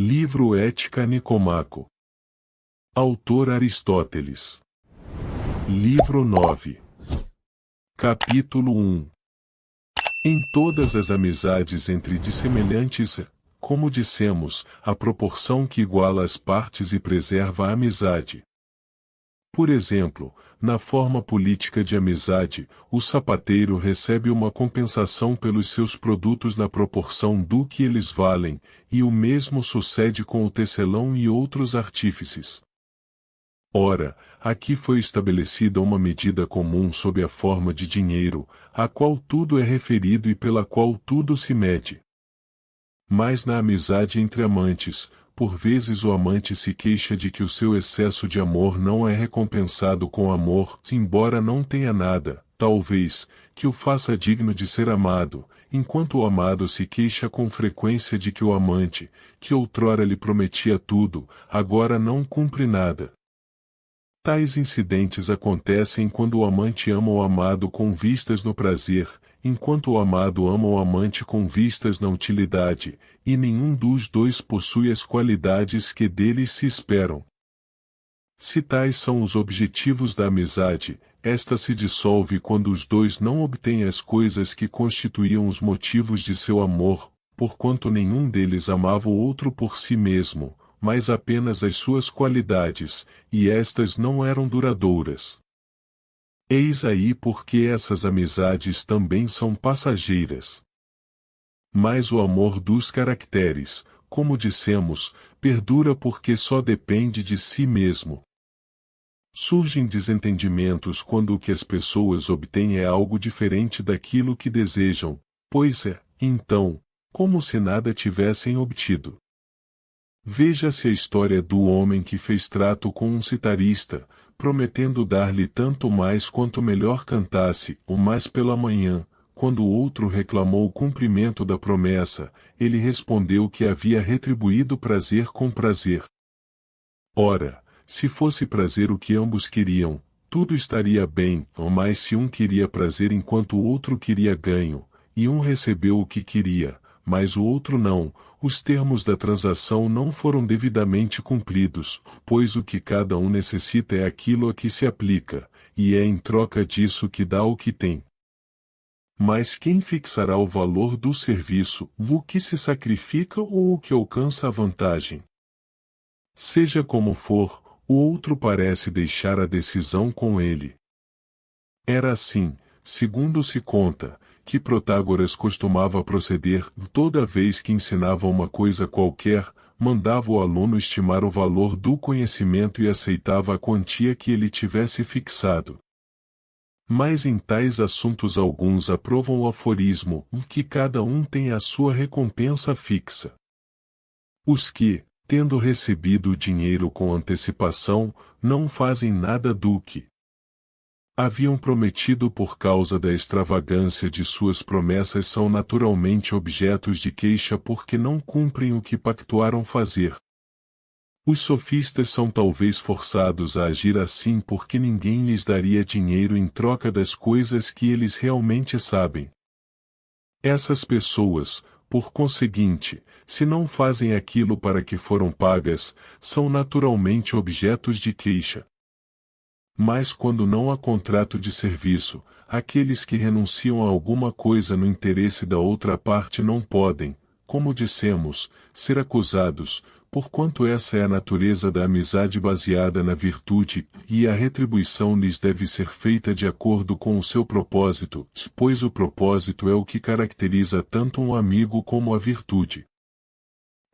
Livro Ética Nicomaco. Autor Aristóteles. Livro 9. Capítulo 1. Em todas as amizades entre dissemelhantes, como dissemos, a proporção que iguala as partes e preserva a amizade. Por exemplo, na forma política de amizade, o sapateiro recebe uma compensação pelos seus produtos na proporção do que eles valem, e o mesmo sucede com o tecelão e outros artífices. Ora, aqui foi estabelecida uma medida comum sob a forma de dinheiro, a qual tudo é referido e pela qual tudo se mede. Mas na amizade entre amantes, por vezes o amante se queixa de que o seu excesso de amor não é recompensado com amor, embora não tenha nada, talvez, que o faça digno de ser amado, enquanto o amado se queixa com frequência de que o amante, que outrora lhe prometia tudo, agora não cumpre nada. Tais incidentes acontecem quando o amante ama o amado com vistas no prazer, enquanto o amado ama o amante com vistas na utilidade, e nenhum dos dois possui as qualidades que deles se esperam. Se tais são os objetivos da amizade, esta se dissolve quando os dois não obtêm as coisas que constituíam os motivos de seu amor, porquanto nenhum deles amava o outro por si mesmo, mas apenas as suas qualidades, e estas não eram duradouras. Eis aí porque essas amizades também são passageiras. Mas o amor dos caracteres, como dissemos, perdura porque só depende de si mesmo. Surgem desentendimentos quando o que as pessoas obtêm é algo diferente daquilo que desejam, pois é, então, como se nada tivessem obtido. Veja-se a história do homem que fez trato com um citarista, prometendo dar-lhe tanto mais quanto melhor cantasse, o mais pela manhã. Quando o outro reclamou o cumprimento da promessa, ele respondeu que havia retribuído prazer com prazer. Ora, se fosse prazer o que ambos queriam, tudo estaria bem, mas se um queria prazer enquanto o outro queria ganho, e um recebeu o que queria, mas o outro não, os termos da transação não foram devidamente cumpridos, pois o que cada um necessita é aquilo a que se aplica, e é em troca disso que dá o que tem. Mas quem fixará o valor do serviço, o que se sacrifica ou o que alcança a vantagem? Seja como for, o outro parece deixar a decisão com ele. Era assim, segundo se conta, que Protágoras costumava proceder, toda vez que ensinava uma coisa qualquer, mandava o aluno estimar o valor do conhecimento e aceitava a quantia que ele tivesse fixado. Mas em tais assuntos alguns aprovam o aforismo, que cada um tem a sua recompensa fixa. Os que, tendo recebido o dinheiro com antecipação, não fazem nada do que haviam prometido por causa da extravagância de suas promessas são naturalmente objetos de queixa porque não cumprem o que pactuaram fazer. Os sofistas são talvez forçados a agir assim porque ninguém lhes daria dinheiro em troca das coisas que eles realmente sabem. Essas pessoas, por conseguinte, se não fazem aquilo para que foram pagas, são naturalmente objetos de queixa. Mas quando não há contrato de serviço, aqueles que renunciam a alguma coisa no interesse da outra parte não podem, como dissemos, ser acusados, porquanto essa é a natureza da amizade baseada na virtude, e a retribuição lhes deve ser feita de acordo com o seu propósito, pois o propósito é o que caracteriza tanto um amigo como a virtude.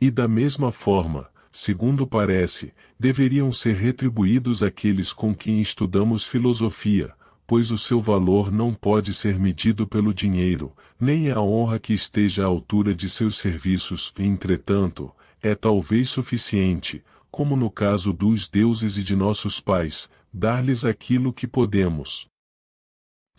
E da mesma forma, segundo parece, deveriam ser retribuídos aqueles com quem estudamos filosofia, pois o seu valor não pode ser medido pelo dinheiro, nem a honra que esteja à altura de seus serviços, entretanto, é talvez suficiente, como no caso dos deuses e de nossos pais, dar-lhes aquilo que podemos.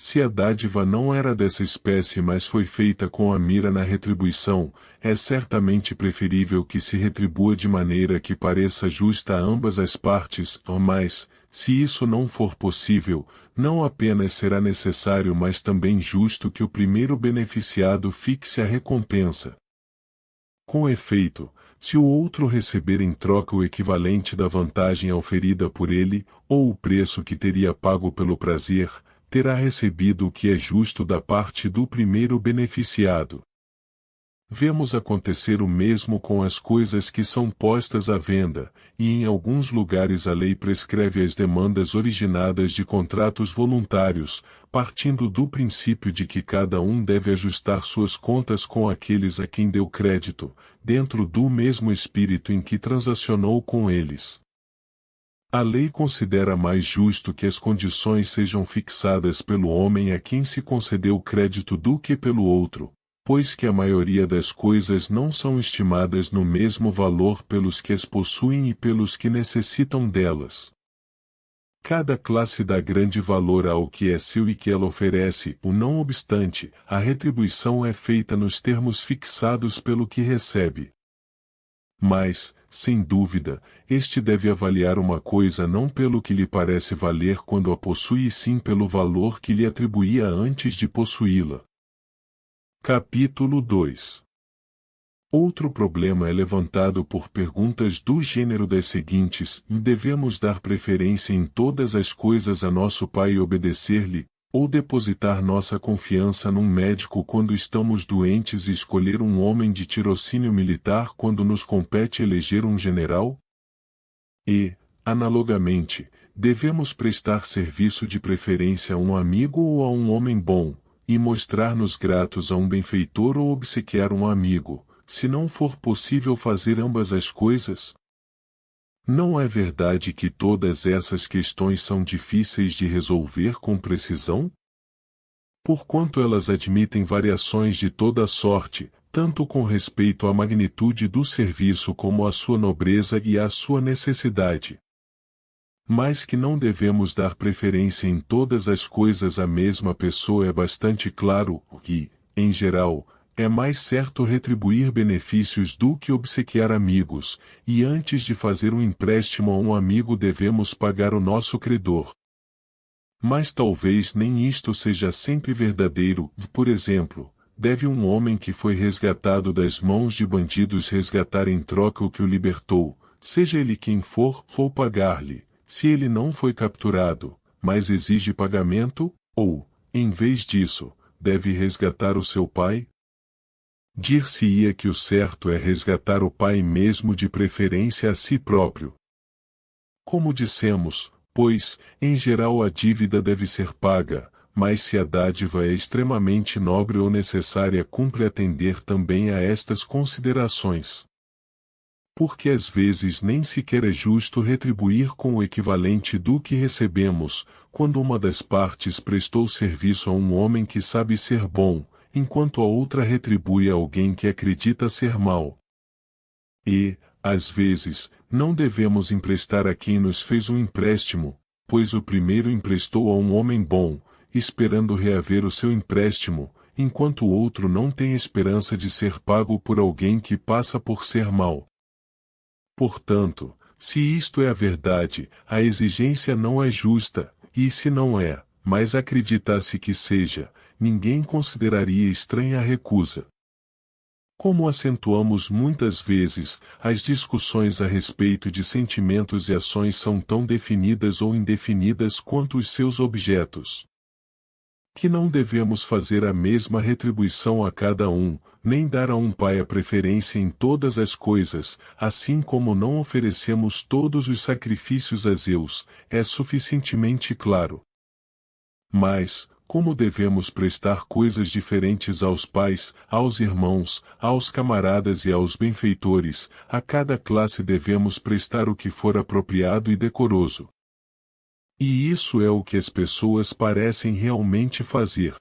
Se a dádiva não era dessa espécie mas foi feita com a mira na retribuição, é certamente preferível que se retribua de maneira que pareça justa a ambas as partes, mas, se isso não for possível, não apenas será necessário mas também justo que o primeiro beneficiado fixe a recompensa. Com efeito, se o outro receber em troca o equivalente da vantagem oferida por ele, ou o preço que teria pago pelo prazer, terá recebido o que é justo da parte do primeiro beneficiado. Vemos acontecer o mesmo com as coisas que são postas à venda, e em alguns lugares a lei prescreve as demandas originadas de contratos voluntários, partindo do princípio de que cada um deve ajustar suas contas com aqueles a quem deu crédito, dentro do mesmo espírito em que transacionou com eles. A lei considera mais justo que as condições sejam fixadas pelo homem a quem se concedeu crédito do que pelo outro, pois que a maioria das coisas não são estimadas no mesmo valor pelos que as possuem e pelos que necessitam delas. Cada classe dá grande valor ao que é seu e que ela oferece, não obstante, a retribuição é feita nos termos fixados pelo que recebe. Mas, sem dúvida, este deve avaliar uma coisa não pelo que lhe parece valer quando a possui e sim pelo valor que lhe atribuía antes de possuí-la. Capítulo 2. Outro problema é levantado por perguntas do gênero das seguintes: devemos dar preferência em todas as coisas a nosso pai e obedecer-lhe, ou depositar nossa confiança num médico quando estamos doentes e escolher um homem de tirocínio militar quando nos compete eleger um general? E, analogamente, devemos prestar serviço de preferência a um amigo ou a um homem bom, e mostrar-nos gratos a um benfeitor ou obsequiar um amigo, se não for possível fazer ambas as coisas? Não é verdade que todas essas questões são difíceis de resolver com precisão? Porquanto elas admitem variações de toda sorte, tanto com respeito à magnitude do serviço como à sua nobreza e à sua necessidade. Mas que não devemos dar preferência em todas as coisas à mesma pessoa é bastante claro, e, em geral, é mais certo retribuir benefícios do que obsequiar amigos, e antes de fazer um empréstimo a um amigo devemos pagar o nosso credor. Mas talvez nem isto seja sempre verdadeiro. Por exemplo, deve um homem que foi resgatado das mãos de bandidos resgatar em troca o que o libertou, seja ele quem for, ou pagar-lhe, se ele não foi capturado, mas exige pagamento, ou, em vez disso, deve resgatar o seu pai? Dir-se-ia que o certo é resgatar o pai mesmo de preferência a si próprio. Como dissemos, pois, em geral a dívida deve ser paga, mas se a dádiva é extremamente nobre ou necessária cumpre atender também a estas considerações. Porque às vezes nem sequer é justo retribuir com o equivalente do que recebemos, quando uma das partes prestou serviço a um homem que sabe ser bom, enquanto a outra retribui a alguém que acredita ser mau. E, às vezes, não devemos emprestar a quem nos fez um empréstimo, pois o primeiro emprestou a um homem bom, esperando reaver o seu empréstimo, enquanto o outro não tem esperança de ser pago por alguém que passa por ser mau. Portanto, se isto é a verdade, a exigência não é justa, e se não é, mas acredita-se que seja, ninguém consideraria estranha a recusa. Como acentuamos muitas vezes, as discussões a respeito de sentimentos e ações são tão definidas ou indefinidas quanto os seus objetos. Que não devemos fazer a mesma retribuição a cada um, nem dar a um pai a preferência em todas as coisas, assim como não oferecemos todos os sacrifícios a Zeus, é suficientemente claro. Mas, como devemos prestar coisas diferentes aos pais, aos irmãos, aos camaradas e aos benfeitores, a cada classe devemos prestar o que for apropriado e decoroso. E isso é o que as pessoas parecem realmente fazer.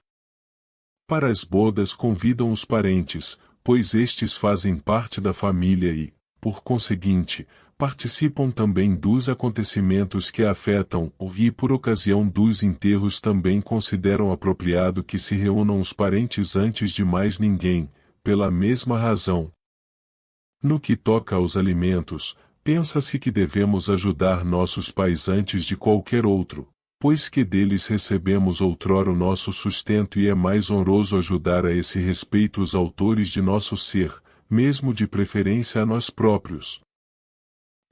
Para as bodas convidam os parentes, pois estes fazem parte da família e, por conseguinte, participam também dos acontecimentos que a afetam, e por ocasião dos enterros também consideram apropriado que se reúnam os parentes antes de mais ninguém, pela mesma razão. No que toca aos alimentos, pensa-se que devemos ajudar nossos pais antes de qualquer outro, pois que deles recebemos outrora o nosso sustento e é mais honroso ajudar a esse respeito os autores de nosso ser, mesmo de preferência a nós próprios.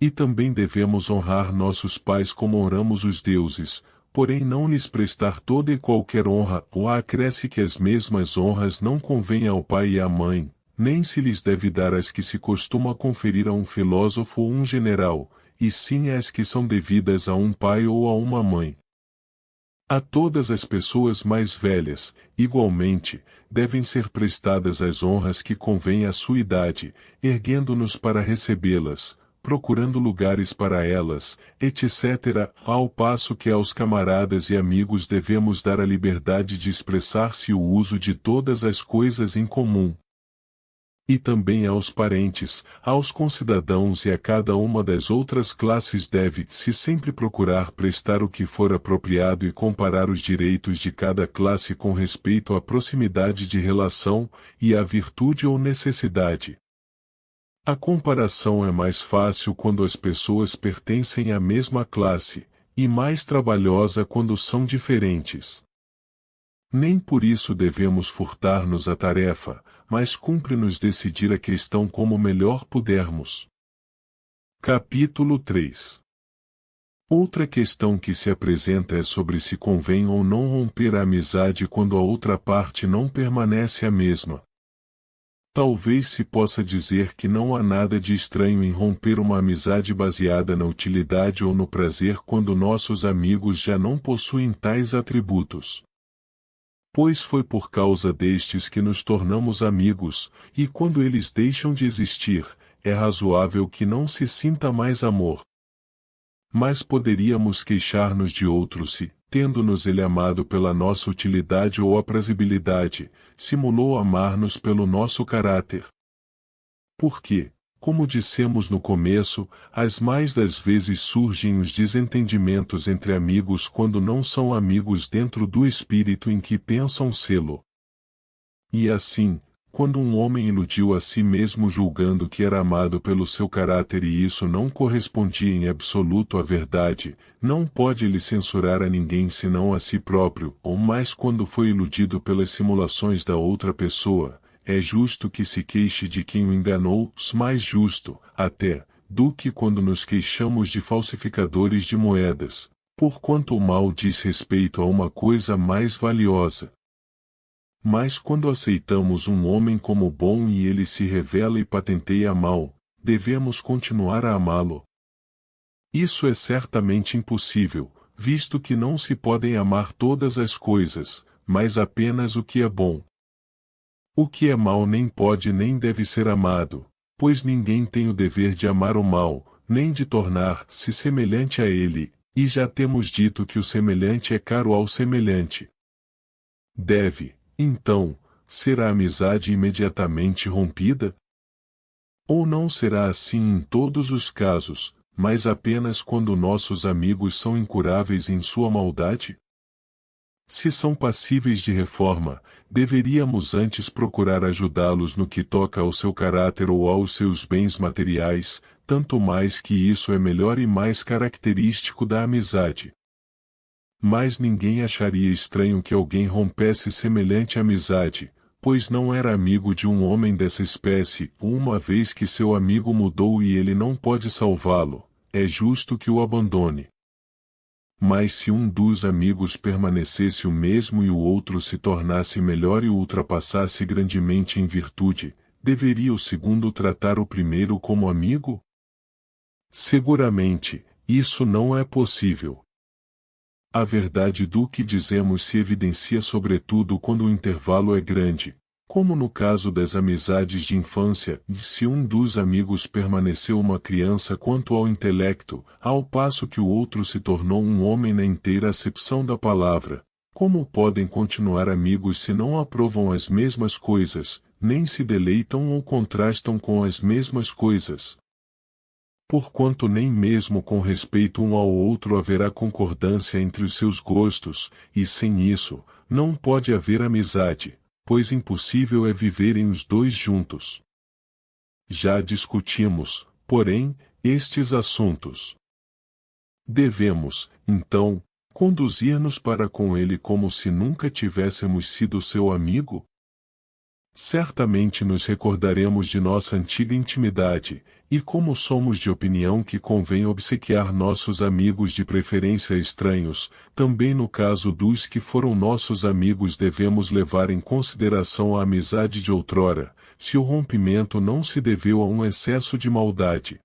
E também devemos honrar nossos pais como honramos os deuses, porém não lhes prestar toda e qualquer honra, ou acresce que as mesmas honras não convêm ao pai e à mãe, nem se lhes deve dar as que se costuma conferir a um filósofo ou um general, e sim as que são devidas a um pai ou a uma mãe. A todas as pessoas mais velhas, igualmente, devem ser prestadas as honras que convêm à sua idade, erguendo-nos para recebê-las, procurando lugares para elas, etc., ao passo que aos camaradas e amigos devemos dar a liberdade de expressar-se e o uso de todas as coisas em comum. E também aos parentes, aos concidadãos e a cada uma das outras classes deve-se sempre procurar prestar o que for apropriado e comparar os direitos de cada classe com respeito à proximidade de relação, e à virtude ou necessidade. A comparação é mais fácil quando as pessoas pertencem à mesma classe, e mais trabalhosa quando são diferentes. Nem por isso devemos furtar-nos a tarefa, mas cumpre-nos decidir a questão como melhor pudermos. Capítulo 3. Outra questão que se apresenta é sobre se convém ou não romper a amizade quando a outra parte não permanece a mesma. Talvez se possa dizer que não há nada de estranho em romper uma amizade baseada na utilidade ou no prazer quando nossos amigos já não possuem tais atributos. Pois foi por causa destes que nos tornamos amigos, e quando eles deixam de existir, é razoável que não se sinta mais amor. Mas poderíamos queixar-nos de outro se, tendo-nos ele amado pela nossa utilidade ou aprazibilidade, simulou amar-nos pelo nosso caráter. Porque, como dissemos no começo, as mais das vezes surgem os desentendimentos entre amigos quando não são amigos dentro do espírito em que pensam sê-lo. E assim, quando um homem iludiu a si mesmo julgando que era amado pelo seu caráter e isso não correspondia em absoluto à verdade, não pode lhe censurar a ninguém senão a si próprio, ou mais quando foi iludido pelas simulações da outra pessoa. É justo que se queixe de quem o enganou, mais justo, até, do que quando nos queixamos de falsificadores de moedas, porquanto o mal diz respeito a uma coisa mais valiosa. Mas quando aceitamos um homem como bom e ele se revela e patenteia mal, devemos continuar a amá-lo. Isso é certamente impossível, visto que não se podem amar todas as coisas, mas apenas o que é bom. O que é mal nem pode nem deve ser amado, pois ninguém tem o dever de amar o mal, nem de tornar-se semelhante a ele, e já temos dito que o semelhante é caro ao semelhante. Deve, então, ser a amizade imediatamente rompida? Ou não será assim em todos os casos, mas apenas quando nossos amigos são incuráveis em sua maldade? Se são passíveis de reforma, deveríamos antes procurar ajudá-los no que toca ao seu caráter ou aos seus bens materiais, tanto mais que isso é melhor e mais característico da amizade. Mas ninguém acharia estranho que alguém rompesse semelhante amizade, pois não era amigo de um homem dessa espécie, uma vez que seu amigo mudou e ele não pode salvá-lo, é justo que o abandone. Mas se um dos amigos permanecesse o mesmo e o outro se tornasse melhor e o ultrapassasse grandemente em virtude, deveria o segundo tratar o primeiro como amigo? Seguramente, isso não é possível. A verdade do que dizemos se evidencia sobretudo quando o intervalo é grande, como no caso das amizades de infância, e se um dos amigos permaneceu uma criança quanto ao intelecto, ao passo que o outro se tornou um homem na inteira acepção da palavra. Como podem continuar amigos se não aprovam as mesmas coisas, nem se deleitam ou contrastam com as mesmas coisas? Porquanto nem mesmo com respeito um ao outro haverá concordância entre os seus gostos, e sem isso, não pode haver amizade, pois impossível é viverem os dois juntos. Já discutimos, porém, estes assuntos. Devemos, então, conduzir-nos para com ele como se nunca tivéssemos sido seu amigo? Certamente nos recordaremos de nossa antiga intimidade, e como somos de opinião que convém obsequiar nossos amigos de preferência estranhos, também no caso dos que foram nossos amigos devemos levar em consideração a amizade de outrora, se o rompimento não se deveu a um excesso de maldade.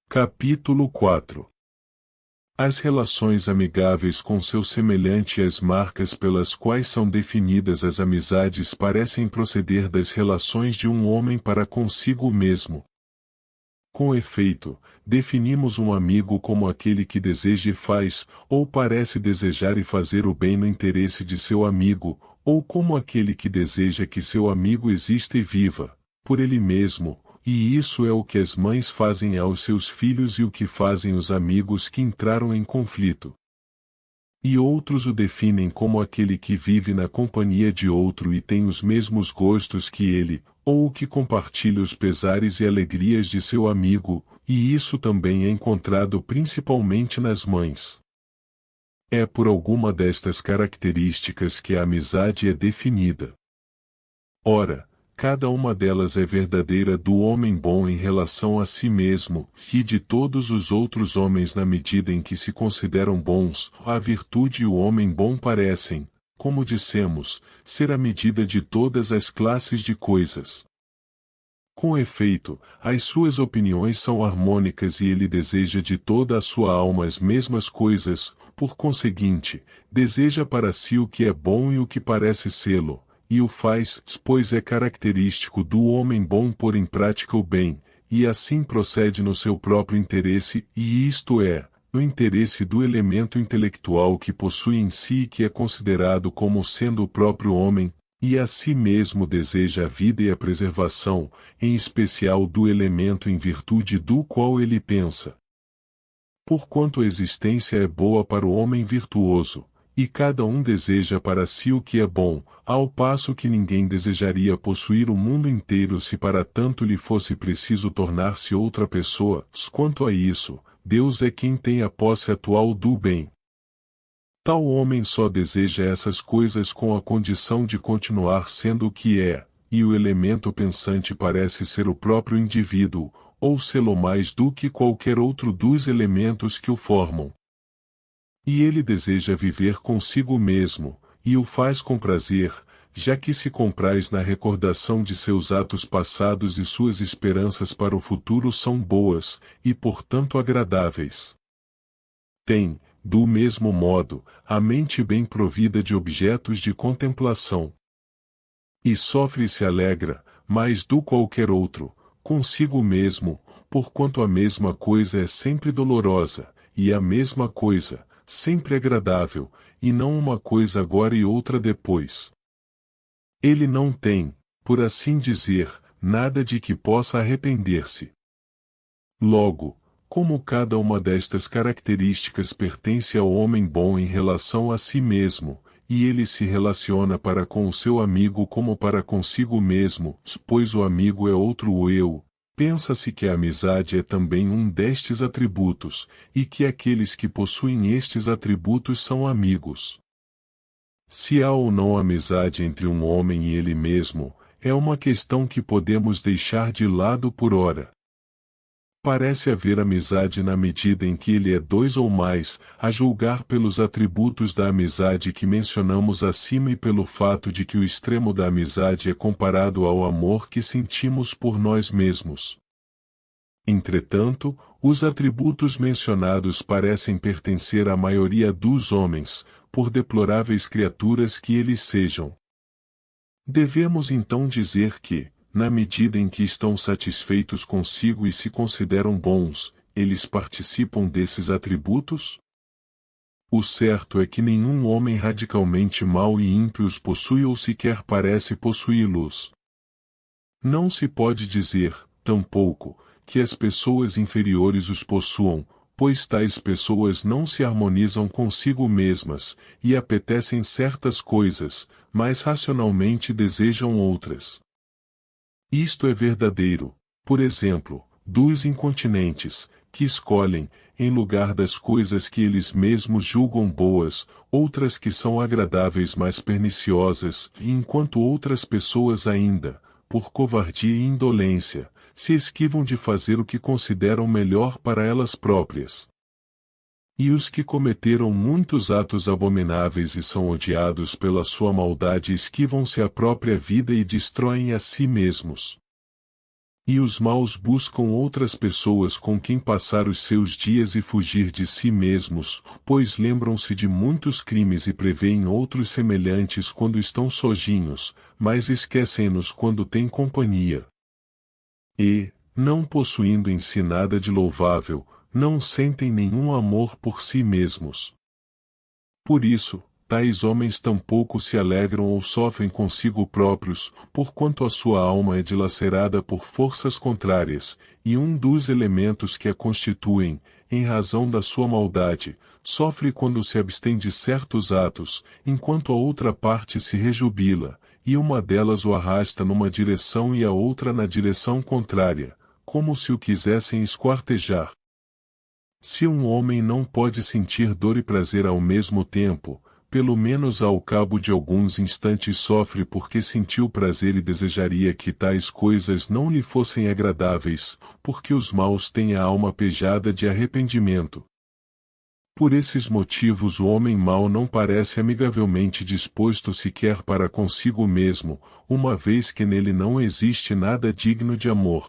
Capítulo 4. As relações amigáveis com seu semelhante e as marcas pelas quais são definidas as amizades parecem proceder das relações de um homem para consigo mesmo. Com efeito, definimos um amigo como aquele que deseja e faz, ou parece desejar e fazer o bem no interesse de seu amigo, ou como aquele que deseja que seu amigo exista e viva, por ele mesmo, e isso é o que as mães fazem aos seus filhos e o que fazem os amigos que entraram em conflito. E outros o definem como aquele que vive na companhia de outro e tem os mesmos gostos que ele, ou o que compartilha os pesares e alegrias de seu amigo, e isso também é encontrado principalmente nas mães. É por alguma destas características que a amizade é definida. Ora, cada uma delas é verdadeira do homem bom em relação a si mesmo, e de todos os outros homens na medida em que se consideram bons, a virtude e o homem bom parecem, como dissemos, ser a medida de todas as classes de coisas. Com efeito, as suas opiniões são harmônicas e ele deseja de toda a sua alma as mesmas coisas, por conseguinte, deseja para si o que é bom e o que parece sê-lo, e o faz, pois é característico do homem bom pôr em prática o bem, e assim procede no seu próprio interesse, e isto é, no interesse do elemento intelectual que possui em si e que é considerado como sendo o próprio homem, e a si mesmo deseja a vida e a preservação, em especial do elemento em virtude do qual ele pensa. Porquanto a existência é boa para o homem virtuoso, e cada um deseja para si o que é bom, ao passo que ninguém desejaria possuir o mundo inteiro se para tanto lhe fosse preciso tornar-se outra pessoa. Quanto a isso, Deus é quem tem a posse atual do bem. Tal homem só deseja essas coisas com a condição de continuar sendo o que é, e o elemento pensante parece ser o próprio indivíduo, ou sê-lo mais do que qualquer outro dos elementos que o formam. E ele deseja viver consigo mesmo, e o faz com prazer, já que se compraz na recordação de seus atos passados e suas esperanças para o futuro são boas, e portanto agradáveis. Tem, do mesmo modo, a mente bem provida de objetos de contemplação. E sofre e se alegra, mais do qualquer outro, consigo mesmo, porquanto a mesma coisa é sempre dolorosa, e a mesma coisa, sempre agradável, e não uma coisa agora e outra depois. Ele não tem, por assim dizer, nada de que possa arrepender-se. Logo, como cada uma destas características pertence ao homem bom em relação a si mesmo, e ele se relaciona para com o seu amigo como para consigo mesmo, pois o amigo é outro eu, pensa-se que a amizade é também um destes atributos, e que aqueles que possuem estes atributos são amigos. Se há ou não amizade entre um homem e ele mesmo, é uma questão que podemos deixar de lado por ora. Parece haver amizade na medida em que ele é dois ou mais, a julgar pelos atributos da amizade que mencionamos acima e pelo fato de que o extremo da amizade é comparado ao amor que sentimos por nós mesmos. Entretanto, os atributos mencionados parecem pertencer à maioria dos homens, por deploráveis criaturas que eles sejam. Devemos então dizer que, na medida em que estão satisfeitos consigo e se consideram bons, eles participam desses atributos? O certo é que nenhum homem radicalmente mau e ímpio os possui ou sequer parece possuí-los. Não se pode dizer, tampouco, que as pessoas inferiores os possuam, pois tais pessoas não se harmonizam consigo mesmas, e apetecem certas coisas, mas racionalmente desejam outras. Isto é verdadeiro, por exemplo, dos incontinentes, que escolhem, em lugar das coisas que eles mesmos julgam boas, outras que são agradáveis mas perniciosas, e enquanto outras pessoas ainda, por covardia e indolência, se esquivam de fazer o que consideram melhor para elas próprias. E os que cometeram muitos atos abomináveis e são odiados pela sua maldade esquivam-se à própria vida e destroem a si mesmos. E os maus buscam outras pessoas com quem passar os seus dias e fugir de si mesmos, pois lembram-se de muitos crimes e preveem outros semelhantes quando estão sozinhos, mas esquecem-nos quando têm companhia. E, não possuindo em si nada de louvável, não sentem nenhum amor por si mesmos. Por isso, tais homens tampouco se alegram ou sofrem consigo próprios, porquanto a sua alma é dilacerada por forças contrárias, e um dos elementos que a constituem, em razão da sua maldade, sofre quando se abstém de certos atos, enquanto a outra parte se rejubila, e uma delas o arrasta numa direção e a outra na direção contrária, como se o quisessem esquartejar. Se um homem não pode sentir dor e prazer ao mesmo tempo, pelo menos ao cabo de alguns instantes sofre porque sentiu prazer e desejaria que tais coisas não lhe fossem agradáveis, porque os maus têm a alma pejada de arrependimento. Por esses motivos o homem mau não parece amigavelmente disposto sequer para consigo mesmo, uma vez que nele não existe nada digno de amor.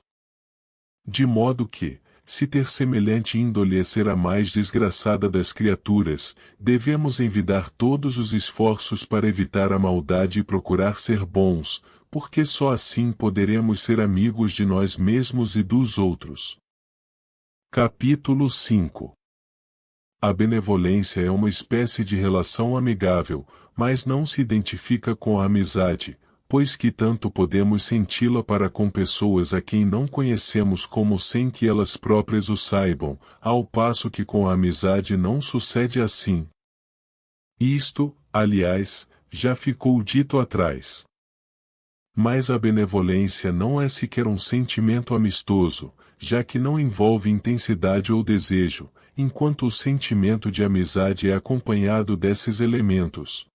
De modo que, se ter semelhante índole ser a mais desgraçada das criaturas, devemos envidar todos os esforços para evitar a maldade e procurar ser bons, porque só assim poderemos ser amigos de nós mesmos e dos outros. Capítulo 5. A benevolência é uma espécie de relação amigável, mas não se identifica com a amizade, pois que tanto podemos senti-la para com pessoas a quem não conhecemos como sem que elas próprias o saibam, ao passo que com a amizade não sucede assim. Isto, aliás, já ficou dito atrás. Mas a benevolência não é sequer um sentimento amistoso, já que não envolve intensidade ou desejo, enquanto o sentimento de amizade é acompanhado desses elementos.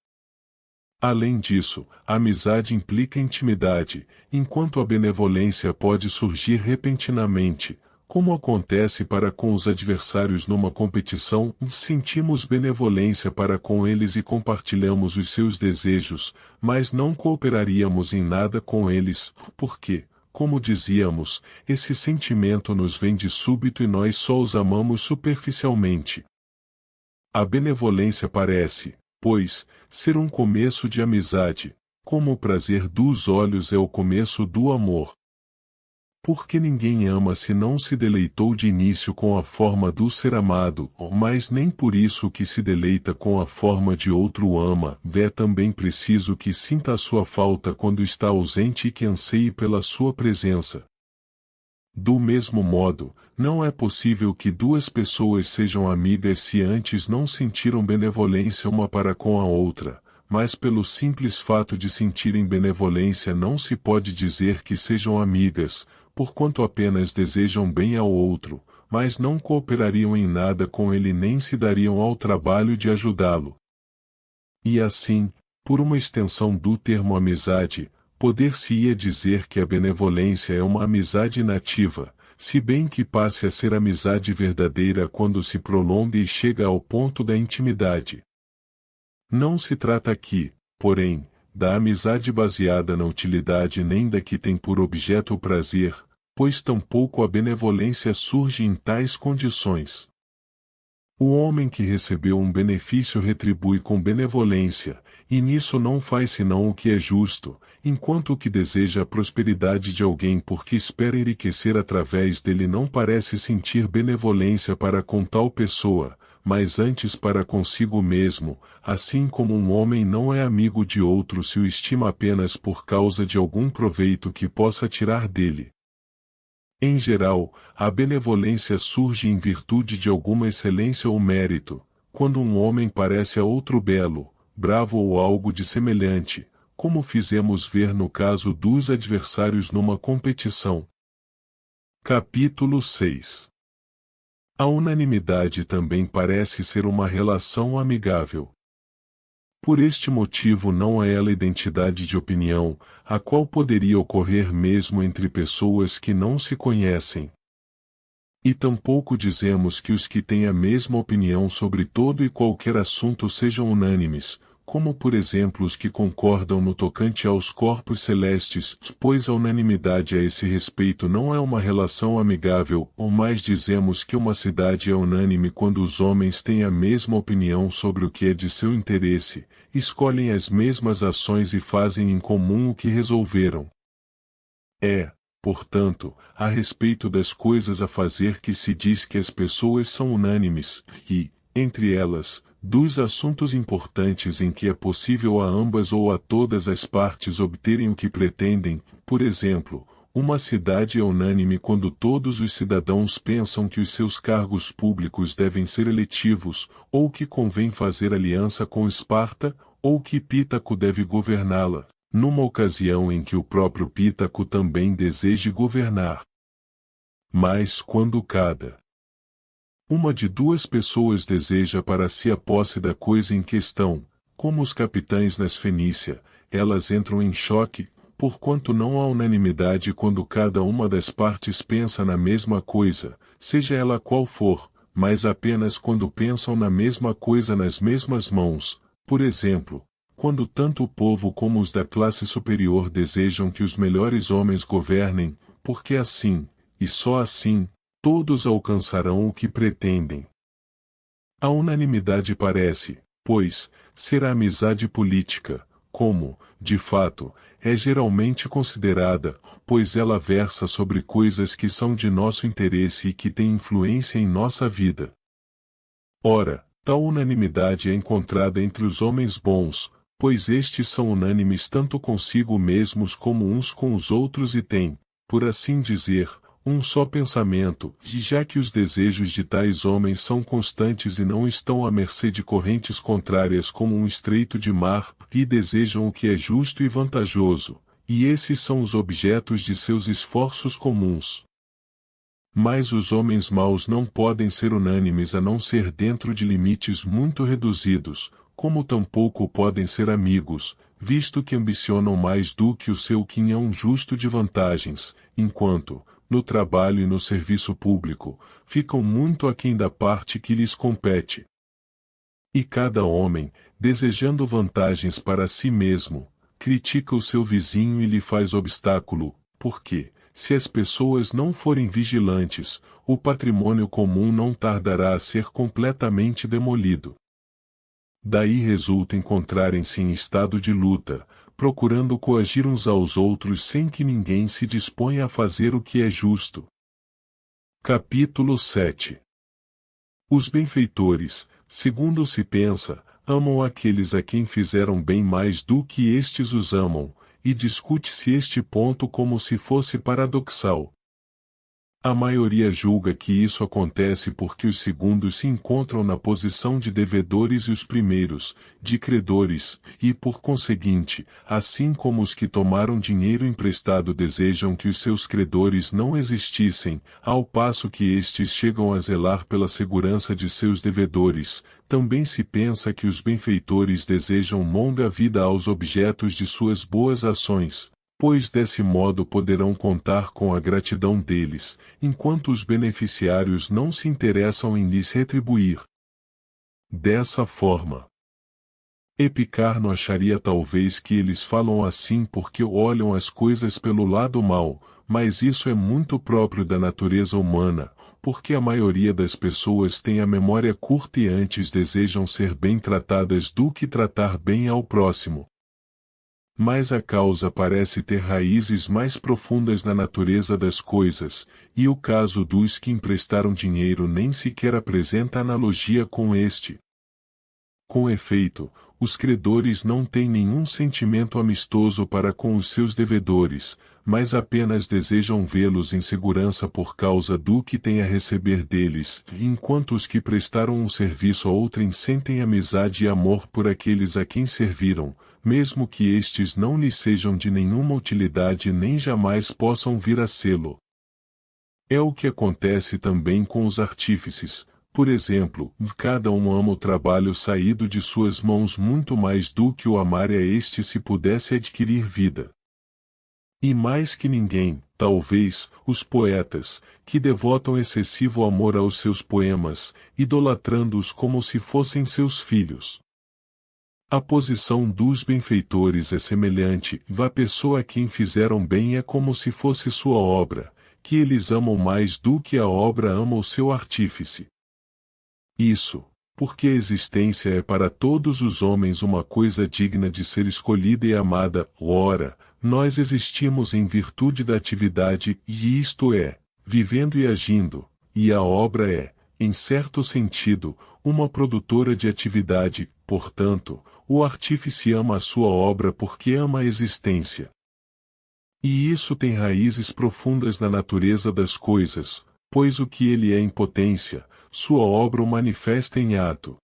Além disso, a amizade implica intimidade, enquanto a benevolência pode surgir repentinamente, como acontece para com os adversários numa competição, sentimos benevolência para com eles e compartilhamos os seus desejos, mas não cooperaríamos em nada com eles, porque, como dizíamos, esse sentimento nos vem de súbito e nós só os amamos superficialmente. A benevolência parece, pois, ser um começo de amizade, como o prazer dos olhos é o começo do amor. Porque ninguém ama se não se deleitou de início com a forma do ser amado, mas nem por isso que se deleita com a forma de outro ama, é também preciso que sinta a sua falta quando está ausente e que anseie pela sua presença. Do mesmo modo, não é possível que duas pessoas sejam amigas se antes não sentiram benevolência uma para com a outra, mas pelo simples fato de sentirem benevolência não se pode dizer que sejam amigas, porquanto apenas desejam bem ao outro, mas não cooperariam em nada com ele nem se dariam ao trabalho de ajudá-lo. E assim, por uma extensão do termo amizade, poder-se-ia dizer que a benevolência é uma amizade inativa, se bem que passe a ser amizade verdadeira quando se prolonga e chega ao ponto da intimidade. Não se trata aqui, porém, da amizade baseada na utilidade nem da que tem por objeto o prazer, pois tampouco a benevolência surge em tais condições. O homem que recebeu um benefício retribui com benevolência, e nisso não faz senão o que é justo, enquanto o que deseja a prosperidade de alguém porque espera enriquecer através dele não parece sentir benevolência para com tal pessoa, mas antes para consigo mesmo, assim como um homem não é amigo de outro se o estima apenas por causa de algum proveito que possa tirar dele. Em geral, a benevolência surge em virtude de alguma excelência ou mérito, quando um homem parece a outro belo, bravo ou algo de semelhante, como fizemos ver no caso dos adversários numa competição. Capítulo 6. A unanimidade também parece ser uma relação amigável. Por este motivo não há ela identidade de opinião, a qual poderia ocorrer mesmo entre pessoas que não se conhecem. E tampouco dizemos que os que têm a mesma opinião sobre todo e qualquer assunto sejam unânimes, como por exemplo os que concordam no tocante aos corpos celestes, pois a unanimidade a esse respeito não é uma relação amigável, ou mais dizemos que uma cidade é unânime quando os homens têm a mesma opinião sobre o que é de seu interesse, escolhem as mesmas ações e fazem em comum o que resolveram. Portanto, a respeito das coisas a fazer que se diz que as pessoas são unânimes, e, entre elas, dos assuntos importantes em que é possível a ambas ou a todas as partes obterem o que pretendem, por exemplo, uma cidade é unânime quando todos os cidadãos pensam que os seus cargos públicos devem ser eletivos, ou que convém fazer aliança com Esparta, ou que Pítaco deve governá-la, numa ocasião em que o próprio Pítaco também deseje governar. Mas quando cada uma de duas pessoas deseja para si a posse da coisa em questão, como os capitães nas Fenícia, elas entram em choque, porquanto não há unanimidade quando cada uma das partes pensa na mesma coisa, seja ela qual for, mas apenas quando pensam na mesma coisa nas mesmas mãos, por exemplo, quando tanto o povo como os da classe superior desejam que os melhores homens governem, porque assim, e só assim, todos alcançarão o que pretendem. A unanimidade parece, pois, ser a amizade política, como, de fato, é geralmente considerada, pois ela versa sobre coisas que são de nosso interesse e que têm influência em nossa vida. Ora, tal unanimidade é encontrada entre os homens bons, pois estes são unânimes tanto consigo mesmos como uns com os outros e têm, por assim dizer, um só pensamento, e já que os desejos de tais homens são constantes e não estão à mercê de correntes contrárias como um estreito de mar, e desejam o que é justo e vantajoso, e esses são os objetos de seus esforços comuns. Mas os homens maus não podem ser unânimes a não ser dentro de limites muito reduzidos, como tampouco podem ser amigos, visto que ambicionam mais do que o seu quinhão justo de vantagens, enquanto, no trabalho e no serviço público, ficam muito aquém da parte que lhes compete. E cada homem, desejando vantagens para si mesmo, critica o seu vizinho e lhe faz obstáculo, porque, se as pessoas não forem vigilantes, o patrimônio comum não tardará a ser completamente demolido. Daí resulta encontrarem-se em estado de luta, procurando coagir uns aos outros sem que ninguém se disponha a fazer o que é justo. Capítulo 7. Os benfeitores, segundo se pensa, amam aqueles a quem fizeram bem mais do que estes os amam, e discute-se este ponto como se fosse paradoxal. A maioria julga que isso acontece porque os segundos se encontram na posição de devedores e os primeiros, de credores, e por conseguinte, assim como os que tomaram dinheiro emprestado desejam que os seus credores não existissem, ao passo que estes chegam a zelar pela segurança de seus devedores, também se pensa que os benfeitores desejam longa vida aos objetos de suas boas ações, pois desse modo poderão contar com a gratidão deles, enquanto os beneficiários não se interessam em lhes retribuir. Dessa forma, Epicarno acharia talvez que eles falam assim porque olham as coisas pelo lado mau, mas isso é muito próprio da natureza humana, porque a maioria das pessoas tem a memória curta e antes desejam ser bem tratadas do que tratar bem ao próximo. Mas a causa parece ter raízes mais profundas na natureza das coisas, e o caso dos que emprestaram dinheiro nem sequer apresenta analogia com este. Com efeito, os credores não têm nenhum sentimento amistoso para com os seus devedores, mas apenas desejam vê-los em segurança por causa do que têm a receber deles, enquanto os que prestaram um serviço a outrem sentem amizade e amor por aqueles a quem serviram, mesmo que estes não lhes sejam de nenhuma utilidade nem jamais possam vir a sê-lo. É o que acontece também com os artífices. Por exemplo, cada um ama o trabalho saído de suas mãos muito mais do que o amar a este se pudesse adquirir vida. E mais que ninguém, talvez, os poetas, que devotam excessivo amor aos seus poemas, idolatrando-os como se fossem seus filhos. A posição dos benfeitores é semelhante, a pessoa a quem fizeram bem é como se fosse sua obra, que eles amam mais do que a obra ama o seu artífice. Isso, porque a existência é para todos os homens uma coisa digna de ser escolhida e amada, ora, nós existimos em virtude da atividade, e isto é, vivendo e agindo, e a obra é, em certo sentido, uma produtora de atividade, portanto, o artífice ama a sua obra porque ama a existência. E isso tem raízes profundas na natureza das coisas, pois o que ele é em potência, sua obra o manifesta em ato.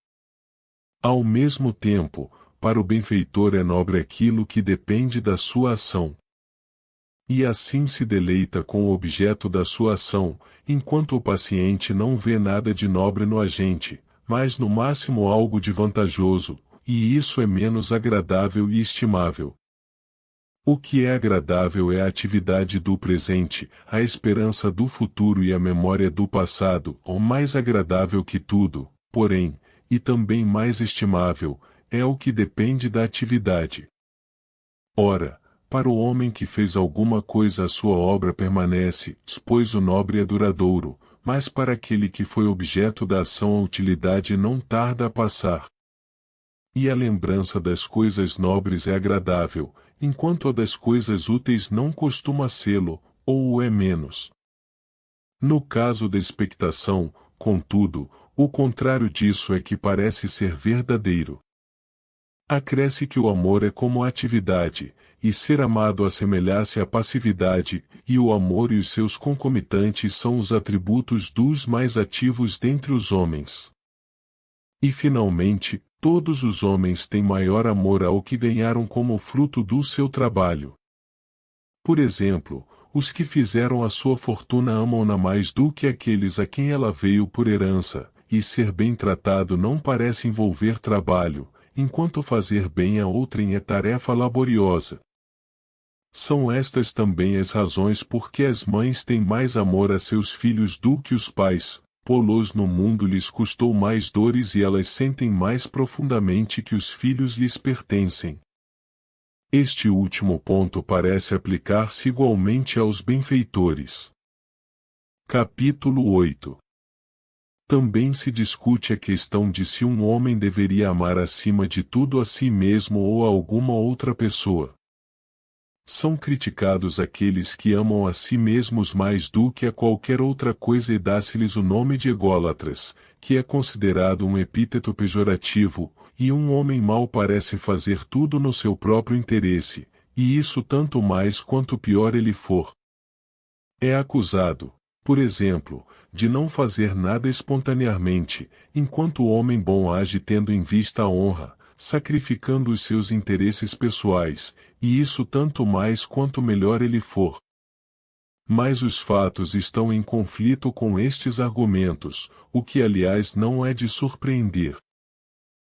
Ao mesmo tempo, para o benfeitor é nobre aquilo que depende da sua ação. E assim se deleita com o objeto da sua ação, enquanto o paciente não vê nada de nobre no agente, mas no máximo algo de vantajoso, e isso é menos agradável e estimável. O que é agradável é a atividade do presente, a esperança do futuro e a memória do passado, ou mais agradável que tudo, porém, e também mais estimável, é o que depende da atividade. Ora, para o homem que fez alguma coisa a sua obra permanece, pois o nobre é duradouro, mas para aquele que foi objeto da ação a utilidade não tarda a passar. E a lembrança das coisas nobres é agradável, enquanto a das coisas úteis não costuma sê-lo, ou o é menos. No caso da expectação, contudo, o contrário disso é que parece ser verdadeiro. Acresce que o amor é como a atividade, e ser amado assemelhar-se à passividade, e o amor e os seus concomitantes são os atributos dos mais ativos dentre os homens. E finalmente, todos os homens têm maior amor ao que ganharam como fruto do seu trabalho. Por exemplo, os que fizeram a sua fortuna amam-na mais do que aqueles a quem ela veio por herança, e ser bem tratado não parece envolver trabalho, enquanto fazer bem a outrem é tarefa laboriosa. São estas também as razões por que as mães têm mais amor a seus filhos do que os pais. Pô-los no mundo lhes custou mais dores e elas sentem mais profundamente que os filhos lhes pertencem. Este último ponto parece aplicar-se igualmente aos benfeitores. Capítulo 8. Também se discute a questão de se um homem deveria amar acima de tudo a si mesmo ou a alguma outra pessoa. São criticados aqueles que amam a si mesmos mais do que a qualquer outra coisa e dá-se-lhes o nome de ególatras, que é considerado um epíteto pejorativo, e um homem mau parece fazer tudo no seu próprio interesse, e isso tanto mais quanto pior ele for. É acusado, por exemplo, de não fazer nada espontaneamente, enquanto o homem bom age tendo em vista a honra, sacrificando os seus interesses pessoais, e isso tanto mais quanto melhor ele for. Mas os fatos estão em conflito com estes argumentos, o que aliás não é de surpreender.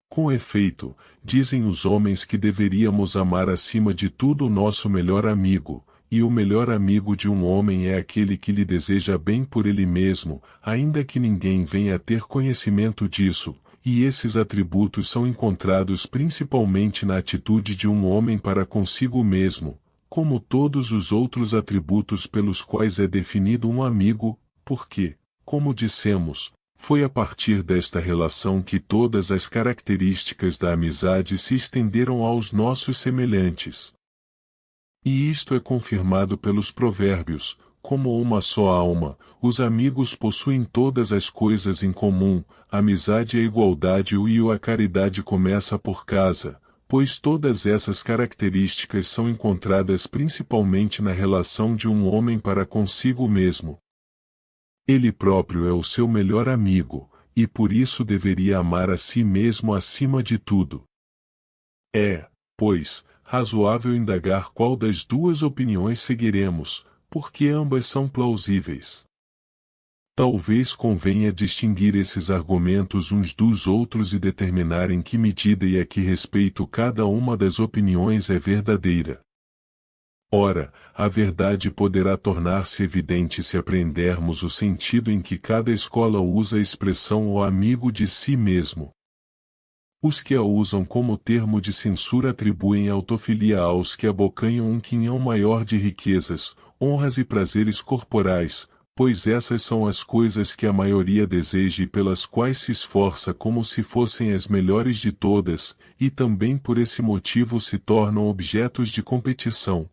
Com efeito, dizem os homens que deveríamos amar acima de tudo o nosso melhor amigo, e o melhor amigo de um homem é aquele que lhe deseja bem por ele mesmo, ainda que ninguém venha a ter conhecimento disso, e esses atributos são encontrados principalmente na atitude de um homem para consigo mesmo, como todos os outros atributos pelos quais é definido um amigo, porque, como dissemos, foi a partir desta relação que todas as características da amizade se estenderam aos nossos semelhantes. E isto é confirmado pelos provérbios: como uma só alma, os amigos possuem todas as coisas em comum, a amizade e a igualdade e a caridade começa por casa, pois todas essas características são encontradas principalmente na relação de um homem para consigo mesmo. Ele próprio é o seu melhor amigo, e por isso deveria amar a si mesmo acima de tudo. É, pois, razoável indagar qual das duas opiniões seguiremos, porque ambas são plausíveis. Talvez convenha distinguir esses argumentos uns dos outros e determinar em que medida e a que respeito cada uma das opiniões é verdadeira. Ora, a verdade poderá tornar-se evidente se apreendermos o sentido em que cada escola usa a expressão o amigo de si mesmo. Os que a usam como termo de censura atribuem autofilia aos que abocanham um quinhão maior de riquezas, honras e prazeres corporais, pois essas são as coisas que a maioria deseja e pelas quais se esforça como se fossem as melhores de todas, e também por esse motivo se tornam objetos de competição.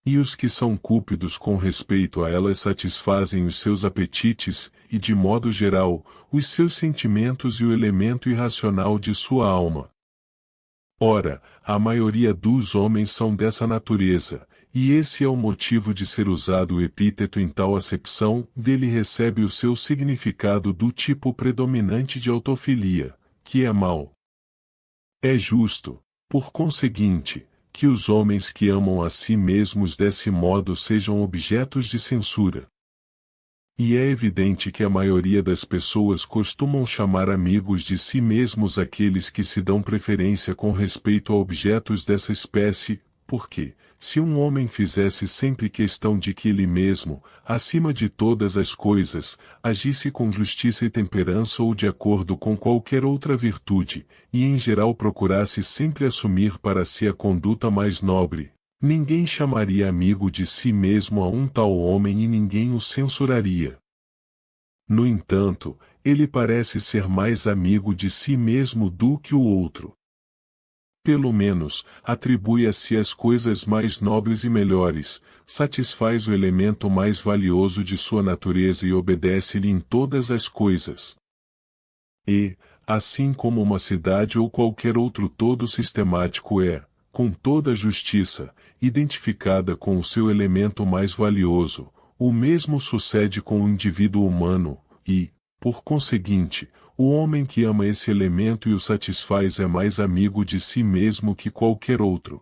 E os que são cúpidos com respeito a elas satisfazem os seus apetites, e de modo geral, os seus sentimentos e o elemento irracional de sua alma. Ora, a maioria dos homens são dessa natureza, e esse é o motivo de ser usado o epíteto em tal acepção, dele recebe o seu significado do tipo predominante de autofilia, que é mau. É justo, por conseguinte, que os homens que amam a si mesmos desse modo sejam objetos de censura. E é evidente que a maioria das pessoas costumam chamar amigos de si mesmos aqueles que se dão preferência com respeito a objetos dessa espécie, porque, se um homem fizesse sempre questão de que ele mesmo, acima de todas as coisas, agisse com justiça e temperança ou de acordo com qualquer outra virtude, e em geral procurasse sempre assumir para si a conduta mais nobre, ninguém chamaria amigo de si mesmo a um tal homem e ninguém o censuraria. No entanto, ele parece ser mais amigo de si mesmo do que o outro. Pelo menos, atribui a si as coisas mais nobres e melhores, satisfaz o elemento mais valioso de sua natureza e obedece-lhe em todas as coisas. E, assim como uma cidade ou qualquer outro todo sistemático é, com toda a justiça, identificada com o seu elemento mais valioso, o mesmo sucede com o indivíduo humano, e, por conseguinte, o homem que ama esse elemento e o satisfaz é mais amigo de si mesmo que qualquer outro.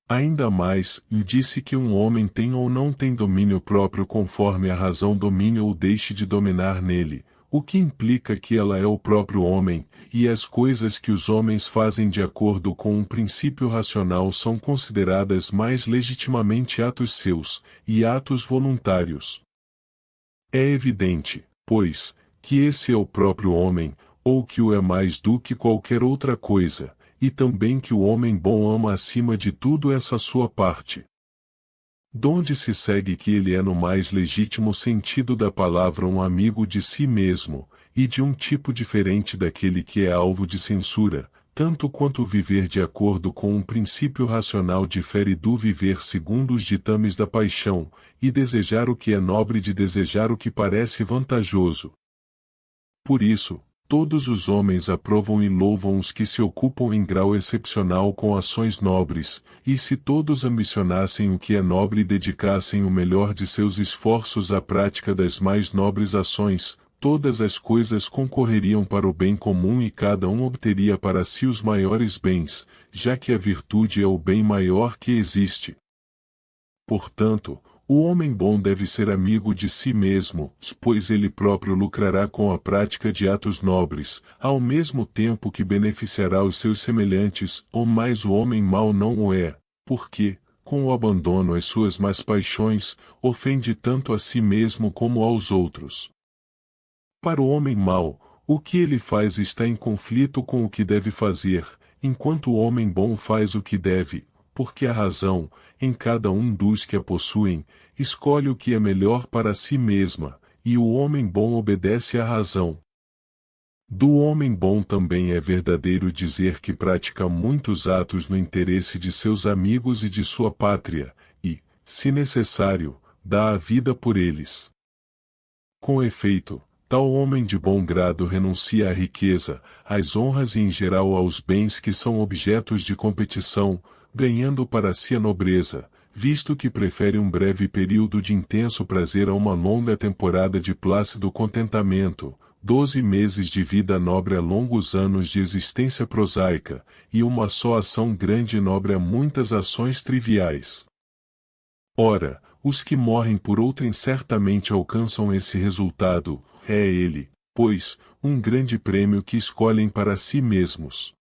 Ainda mais, disse que um homem tem ou não tem domínio próprio conforme a razão domine ou deixe de dominar nele, o que implica que ela é o próprio homem, e as coisas que os homens fazem de acordo com um princípio racional são consideradas mais legitimamente atos seus, e atos voluntários. É evidente, pois, que esse é o próprio homem, ou que o é mais do que qualquer outra coisa, e também que o homem bom ama acima de tudo essa sua parte. Donde se segue que ele é no mais legítimo sentido da palavra um amigo de si mesmo, e de um tipo diferente daquele que é alvo de censura, tanto quanto viver de acordo com um princípio racional difere do viver segundo os ditames da paixão, e desejar o que é nobre de desejar o que parece vantajoso. Por isso, todos os homens aprovam e louvam os que se ocupam em grau excepcional com ações nobres, e se todos ambicionassem o que é nobre e dedicassem o melhor de seus esforços à prática das mais nobres ações, todas as coisas concorreriam para o bem comum e cada um obteria para si os maiores bens, já que a virtude é o bem maior que existe. Portanto, o homem bom deve ser amigo de si mesmo, pois ele próprio lucrará com a prática de atos nobres, ao mesmo tempo que beneficiará os seus semelhantes, ou mais o homem mau não o é, porque, com o abandono às suas más paixões, ofende tanto a si mesmo como aos outros. Para o homem mau, o que ele faz está em conflito com o que deve fazer, enquanto o homem bom faz o que deve, porque a razão, em cada um dos que a possuem, escolhe o que é melhor para si mesma, e o homem bom obedece à razão. Do homem bom também é verdadeiro dizer que pratica muitos atos no interesse de seus amigos e de sua pátria, e, se necessário, dá a vida por eles. Com efeito, tal homem de bom grado renuncia à riqueza, às honras e em geral aos bens que são objetos de competição, ganhando para si a nobreza, visto que prefere um breve período de intenso prazer a uma longa temporada de plácido contentamento, 12 meses de vida nobre a longos anos de existência prosaica, e uma só ação grande e nobre a muitas ações triviais. Ora, os que morrem por outrem certamente alcançam esse resultado, é ele, pois, um grande prêmio que escolhem para si mesmos.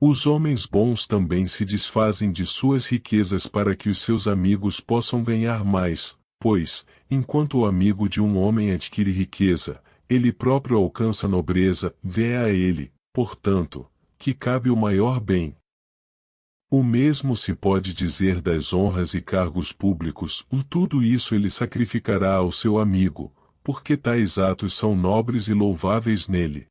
Os homens bons também se desfazem de suas riquezas para que os seus amigos possam ganhar mais, pois, enquanto o amigo de um homem adquire riqueza, ele próprio alcança nobreza, vê a ele, portanto, que cabe o maior bem. O mesmo se pode dizer das honras e cargos públicos, tudo isso ele sacrificará ao seu amigo, porque tais atos são nobres e louváveis nele.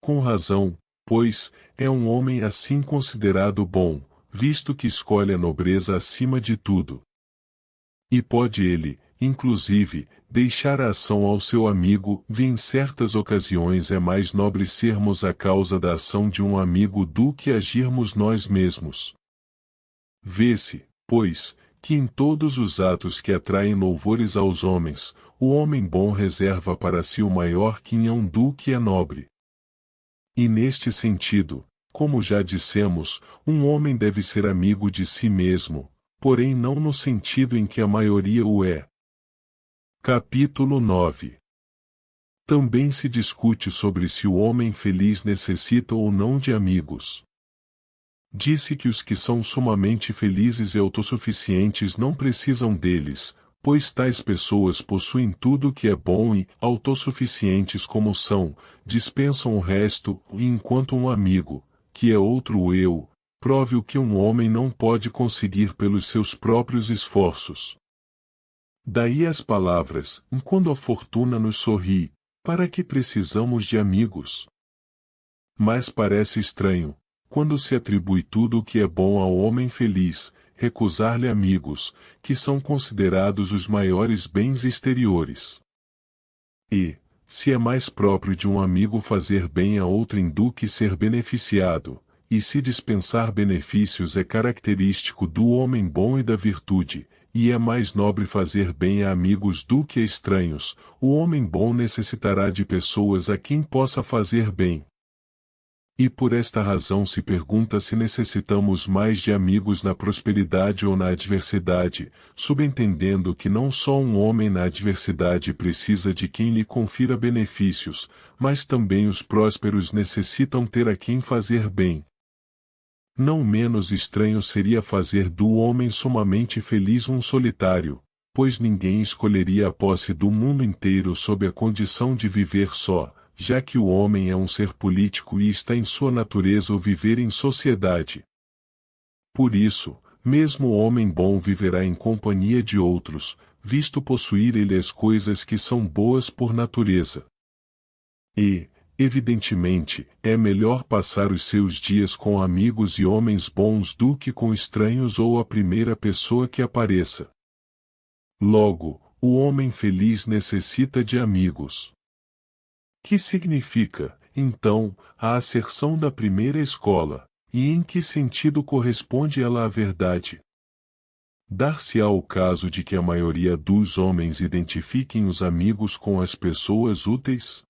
Com razão, pois, é um homem assim considerado bom, visto que escolhe a nobreza acima de tudo. E pode ele, inclusive, deixar a ação ao seu amigo, e em certas ocasiões é mais nobre sermos a causa da ação de um amigo do que agirmos nós mesmos. Vê-se, pois, que em todos os atos que atraem louvores aos homens, o homem bom reserva para si o maior quinhão do que é nobre. E neste sentido, como já dissemos, um homem deve ser amigo de si mesmo, porém não no sentido em que a maioria o é. Capítulo 9. Também se discute sobre se o homem feliz necessita ou não de amigos. Disse que os que são sumamente felizes e autossuficientes não precisam deles, pois tais pessoas possuem tudo o que é bom e, autossuficientes como são, dispensam o resto, e enquanto um amigo, que é outro eu, prove o que um homem não pode conseguir pelos seus próprios esforços. Daí as palavras, quando a fortuna nos sorri, para que precisamos de amigos? Mas parece estranho, quando se atribui tudo o que é bom ao homem feliz, recusar-lhe amigos, que são considerados os maiores bens exteriores. E, se é mais próprio de um amigo fazer bem a outrem do que ser beneficiado, e se dispensar benefícios é característico do homem bom e da virtude, e é mais nobre fazer bem a amigos do que a estranhos, o homem bom necessitará de pessoas a quem possa fazer bem. E por esta razão se pergunta se necessitamos mais de amigos na prosperidade ou na adversidade, subentendendo que não só um homem na adversidade precisa de quem lhe confira benefícios, mas também os prósperos necessitam ter a quem fazer bem. Não menos estranho seria fazer do homem sumamente feliz um solitário, pois ninguém escolheria a posse do mundo inteiro sob a condição de viver só, já que o homem é um ser político e está em sua natureza o viver em sociedade. Por isso, mesmo o homem bom viverá em companhia de outros, visto possuir ele as coisas que são boas por natureza. E, evidentemente, é melhor passar os seus dias com amigos e homens bons do que com estranhos ou a primeira pessoa que apareça. Logo, o homem feliz necessita de amigos. Que significa, então, a asserção da primeira escola, e em que sentido corresponde ela à verdade? Dar-se-á o caso de que a maioria dos homens identifiquem os amigos com as pessoas úteis?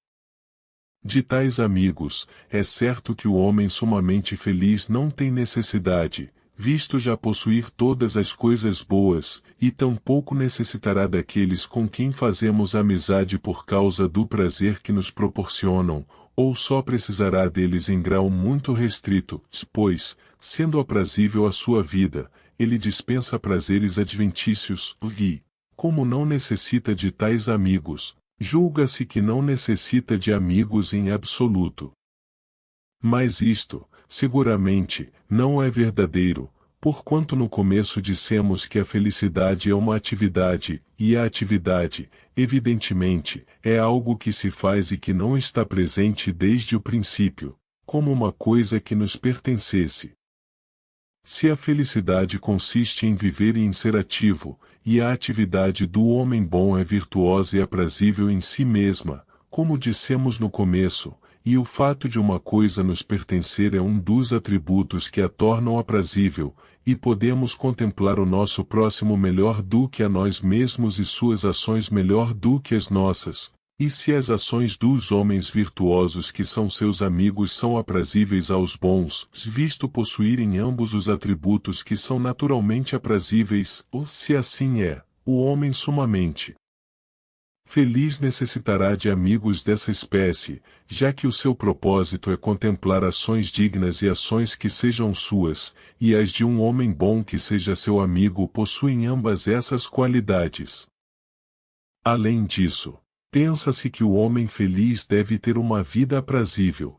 De tais amigos, é certo que o homem sumamente feliz não tem necessidade, visto já possuir todas as coisas boas, e tampouco necessitará daqueles com quem fazemos amizade por causa do prazer que nos proporcionam, ou só precisará deles em grau muito restrito, pois, sendo aprazível a sua vida, ele dispensa prazeres adventícios, e, como não necessita de tais amigos, julga-se que não necessita de amigos em absoluto. Mas isto, seguramente, não é verdadeiro, porquanto no começo dissemos que a felicidade é uma atividade, e a atividade, evidentemente, é algo que se faz e que não está presente desde o princípio, como uma coisa que nos pertencesse. Se a felicidade consiste em viver e em ser ativo, e a atividade do homem bom é virtuosa e aprazível em si mesma, como dissemos no começo, e o fato de uma coisa nos pertencer é um dos atributos que a tornam aprazível, e podemos contemplar o nosso próximo melhor do que a nós mesmos e suas ações melhor do que as nossas, E se as ações dos homens virtuosos que são seus amigos são aprazíveis aos bons, visto possuírem ambos os atributos que são naturalmente aprazíveis, ou se assim é, o homem sumamente feliz necessitará de amigos dessa espécie, já que o seu propósito é contemplar ações dignas e ações que sejam suas, e as de um homem bom que seja seu amigo possuem ambas essas qualidades. Além disso, pensa-se que o homem feliz deve ter uma vida aprazível.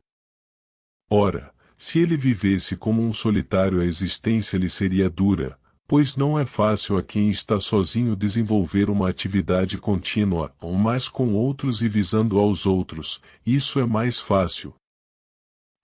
Ora, se ele vivesse como um solitário, a existência lhe seria dura, pois não é fácil a quem está sozinho desenvolver uma atividade contínua, mas com outros e visando aos outros, isso é mais fácil.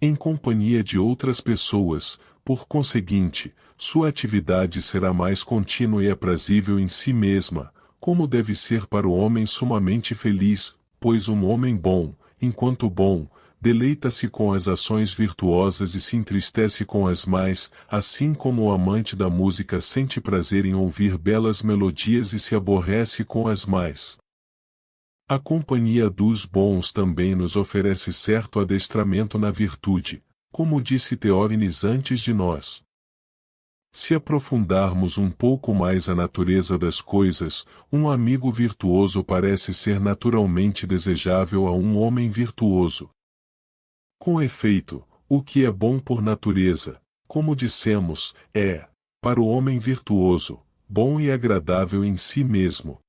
Em companhia de outras pessoas, por conseguinte, sua atividade será mais contínua e aprazível em si mesma, como deve ser para o homem sumamente feliz, pois um homem bom, enquanto bom, deleita-se com as ações virtuosas e se entristece com as más, assim como o amante da música sente prazer em ouvir belas melodias e se aborrece com as más. A companhia dos bons também nos oferece certo adestramento na virtude, como disse Teógenes antes de nós. Se aprofundarmos um pouco mais a natureza das coisas, um amigo virtuoso parece ser naturalmente desejável a um homem virtuoso. Com efeito, o que é bom por natureza, como dissemos, é, para o homem virtuoso, bom e agradável em si mesmo.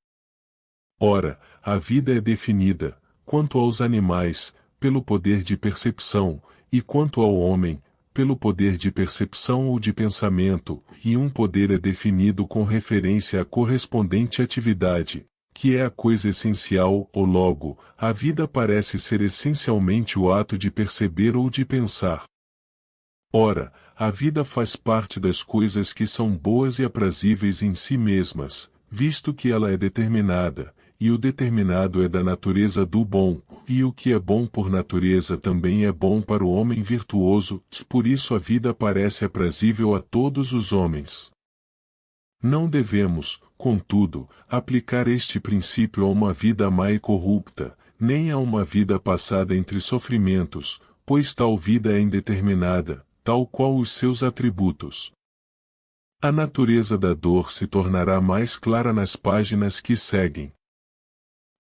Ora, a vida é definida, quanto aos animais, pelo poder de percepção, e quanto ao homem, pelo poder de percepção ou de pensamento, e um poder é definido com referência à correspondente atividade, que é a coisa essencial, ou logo, a vida parece ser essencialmente o ato de perceber ou de pensar. Ora, a vida faz parte das coisas que são boas e aprazíveis em si mesmas, visto que ela é determinada, e o determinado é da natureza do bom, e o que é bom por natureza também é bom para o homem virtuoso, por isso a vida parece aprazível a todos os homens. Não devemos, contudo, aplicar este princípio a uma vida má e corrupta, nem a uma vida passada entre sofrimentos, pois tal vida é indeterminada, tal qual os seus atributos. A natureza da dor se tornará mais clara nas páginas que seguem.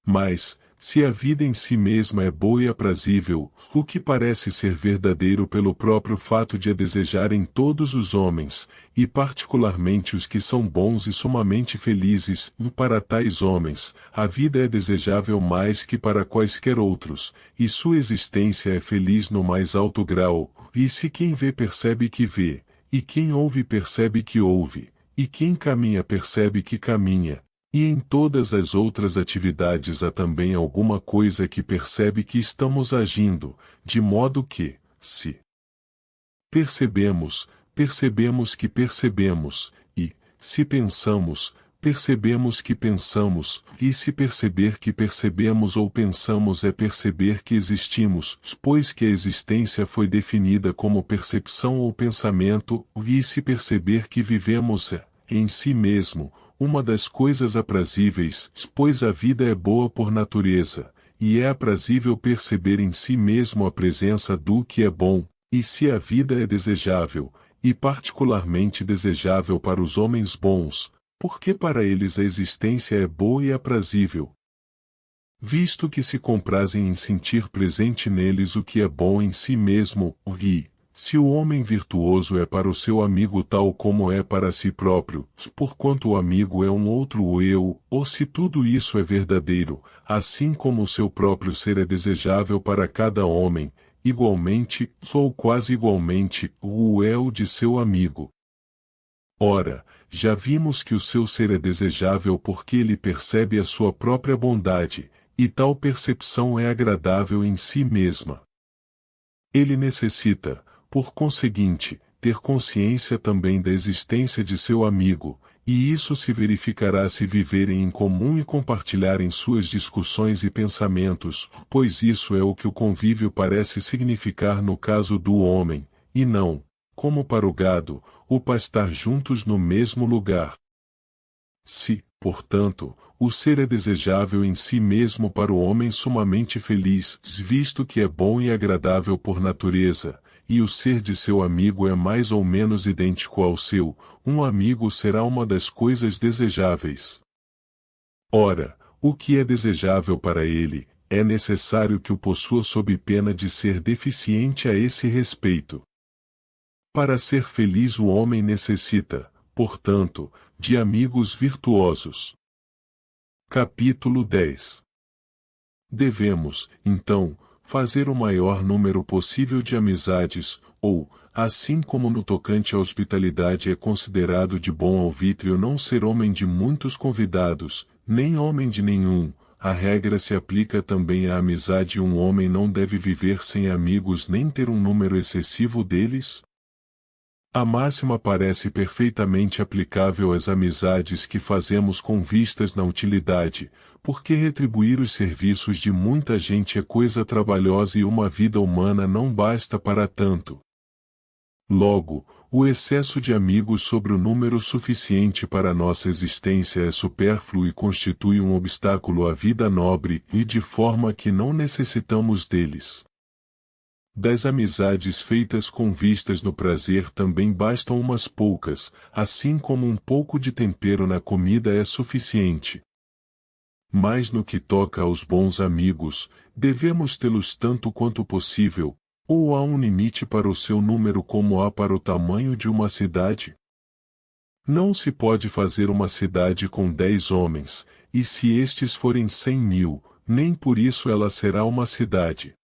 Mas, se a vida em si mesma é boa e aprazível, o que parece ser verdadeiro pelo próprio fato de a desejarem todos os homens, e particularmente os que são bons e sumamente felizes, para tais homens, a vida é desejável mais que para quaisquer outros, e sua existência é feliz no mais alto grau, e se quem vê percebe que vê, e quem ouve percebe que ouve, e quem caminha percebe que caminha, e em todas as outras atividades há também alguma coisa que percebe que estamos agindo, de modo que, se percebemos, percebemos que percebemos, e, se pensamos, percebemos que pensamos, e se perceber que percebemos ou pensamos é perceber que existimos, pois que a existência foi definida como percepção ou pensamento, e se perceber que vivemos é, em si mesmo, uma das coisas aprazíveis, pois a vida é boa por natureza, e é aprazível perceber em si mesmo a presença do que é bom, e se a vida é desejável, e particularmente desejável para os homens bons, porque para eles a existência é boa e aprazível. Visto que se comprazem em sentir presente neles o que é bom em si mesmo, e, se o homem virtuoso é para o seu amigo tal como é para si próprio, porquanto o amigo é um outro eu, ou se tudo isso é verdadeiro, assim como o seu próprio ser é desejável para cada homem, igualmente, ou quase igualmente, o é o de seu amigo. Ora, já vimos que o seu ser é desejável porque ele percebe a sua própria bondade, e tal percepção é agradável em si mesma. Ele necessita, por conseguinte, ter consciência também da existência de seu amigo, e isso se verificará se viverem em comum e compartilharem suas discussões e pensamentos, pois isso é o que o convívio parece significar no caso do homem, e não, como para o gado, o pastar juntos no mesmo lugar. Se, portanto, O ser é desejável em si mesmo para o homem sumamente feliz, visto que é bom e agradável por natureza, e o ser de seu amigo é mais ou menos idêntico ao seu. Um amigo será uma das coisas desejáveis. Ora, o que é desejável para ele, é necessário que o possua sob pena de ser deficiente a esse respeito. Para ser feliz o homem necessita, portanto, de amigos virtuosos. Capítulo 10. Devemos, então, fazer o maior número possível de amizades, ou, assim como no tocante à hospitalidade é considerado de bom alvítrio não ser homem de muitos convidados, nem homem de nenhum, a regra se aplica também à amizade. Um homem não deve viver sem amigos nem ter um número excessivo deles. A máxima parece perfeitamente aplicável às amizades que fazemos com vistas na utilidade, porque retribuir os serviços de muita gente é coisa trabalhosa e uma vida humana não basta para tanto. Logo, o excesso de amigos sobre o número suficiente para nossa existência é supérfluo e constitui um obstáculo à vida nobre, e de forma que não necessitamos deles. Das amizades feitas com vistas no prazer também bastam umas poucas, assim como um pouco de tempero na comida é suficiente. Mas no que toca aos bons amigos, devemos tê-los tanto quanto possível, ou há um limite para o seu número como há para o tamanho de uma cidade? Não se pode fazer uma cidade com 10 homens, e se estes forem 100.000, nem por isso ela será uma cidade.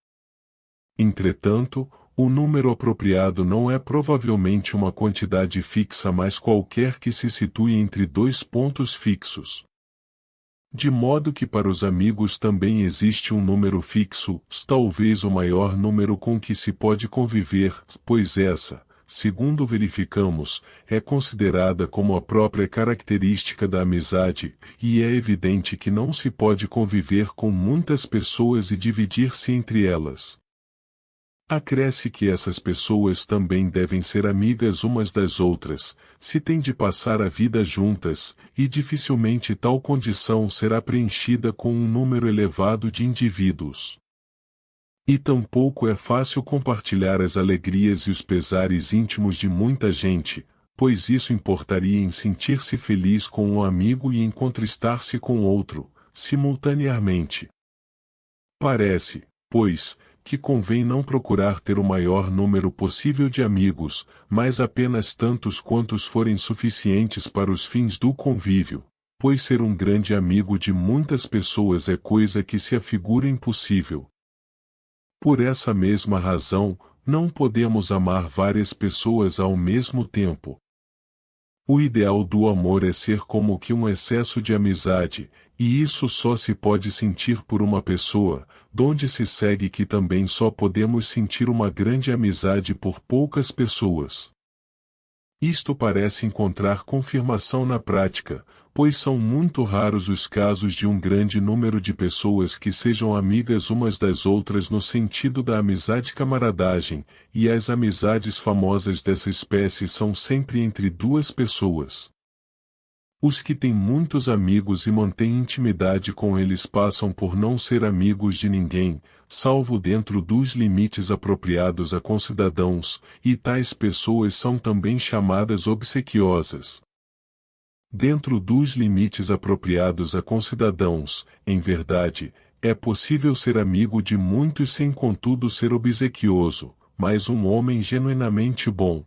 Entretanto, o número apropriado não é provavelmente uma quantidade fixa, mas qualquer que se situe entre dois pontos fixos. De modo que para os amigos também existe um número fixo, talvez o maior número com que se pode conviver, pois essa, segundo verificamos, é considerada como a própria característica da amizade, e é evidente que não se pode conviver com muitas pessoas e dividir-se entre elas. Acresce que essas pessoas também devem ser amigas umas das outras, se têm de passar a vida juntas, e dificilmente tal condição será preenchida com um número elevado de indivíduos. E tampouco é fácil compartilhar as alegrias e os pesares íntimos de muita gente, pois isso importaria em sentir-se feliz com um amigo e em contristar-se com outro, simultaneamente. Parece, pois, que convém não procurar ter o maior número possível de amigos, mas apenas tantos quantos forem suficientes para os fins do convívio, pois ser um grande amigo de muitas pessoas é coisa que se afigura impossível. Por essa mesma razão, não podemos amar várias pessoas ao mesmo tempo. O ideal do amor é ser como que um excesso de amizade, e isso só se pode sentir por uma pessoa, donde se segue que também só podemos sentir uma grande amizade por poucas pessoas. Isto parece encontrar confirmação na prática, pois são muito raros os casos de um grande número de pessoas que sejam amigas umas das outras no sentido da amizade-camaradagem, e as amizades famosas dessa espécie são sempre entre duas pessoas. Os que têm muitos amigos e mantêm intimidade com eles passam por não ser amigos de ninguém, salvo dentro dos limites apropriados a concidadãos, e tais pessoas são também chamadas obsequiosas. Dentro dos limites apropriados a concidadãos, em verdade, é possível ser amigo de muitos sem contudo ser obsequioso, mas um homem genuinamente bom.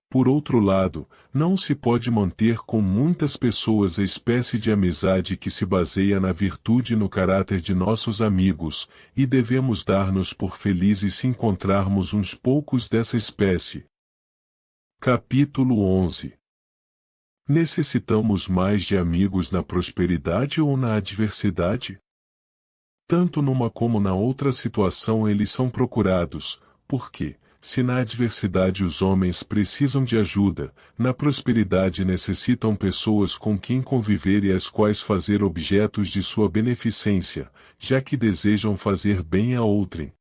Por outro lado, não se pode manter com muitas pessoas a espécie de amizade que se baseia na virtude e no caráter de nossos amigos, e devemos dar-nos por felizes se encontrarmos uns poucos dessa espécie. Capítulo 11. Necessitamos mais de amigos na prosperidade ou na adversidade? Tanto numa como na outra situação eles são procurados, porque, se na adversidade os homens precisam de ajuda, na prosperidade necessitam pessoas com quem conviver e as quais fazer objetos de sua beneficência, já que desejam fazer bem a outrem.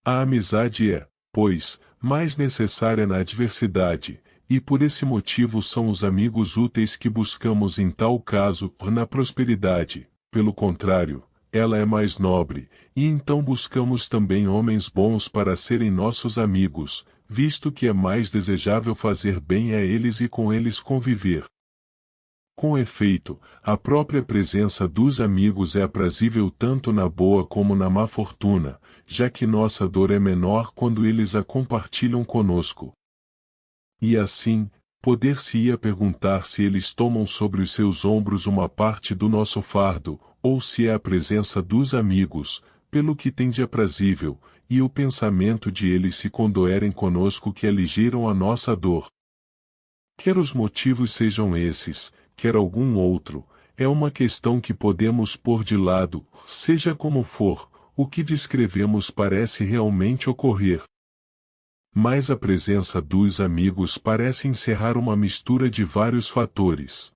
A amizade é, pois, mais necessária na adversidade, e por esse motivo são os amigos úteis que buscamos em tal caso, na prosperidade. Pelo contrário, ela é mais nobre, e então buscamos também homens bons para serem nossos amigos, visto que é mais desejável fazer bem a eles e com eles conviver. Com efeito, a própria presença dos amigos é aprazível tanto na boa como na má fortuna, já que nossa dor é menor quando eles a compartilham conosco. E assim, poder-se-ia perguntar se eles tomam sobre os seus ombros uma parte do nosso fardo, ou se é a presença dos amigos, pelo que tem de aprazível, e o pensamento de eles se condoerem conosco que aligeram a nossa dor. Quer os motivos sejam esses, quer algum outro, é uma questão que podemos pôr de lado, seja como for, o que descrevemos parece realmente ocorrer. Mas a presença dos amigos parece encerrar uma mistura de vários fatores.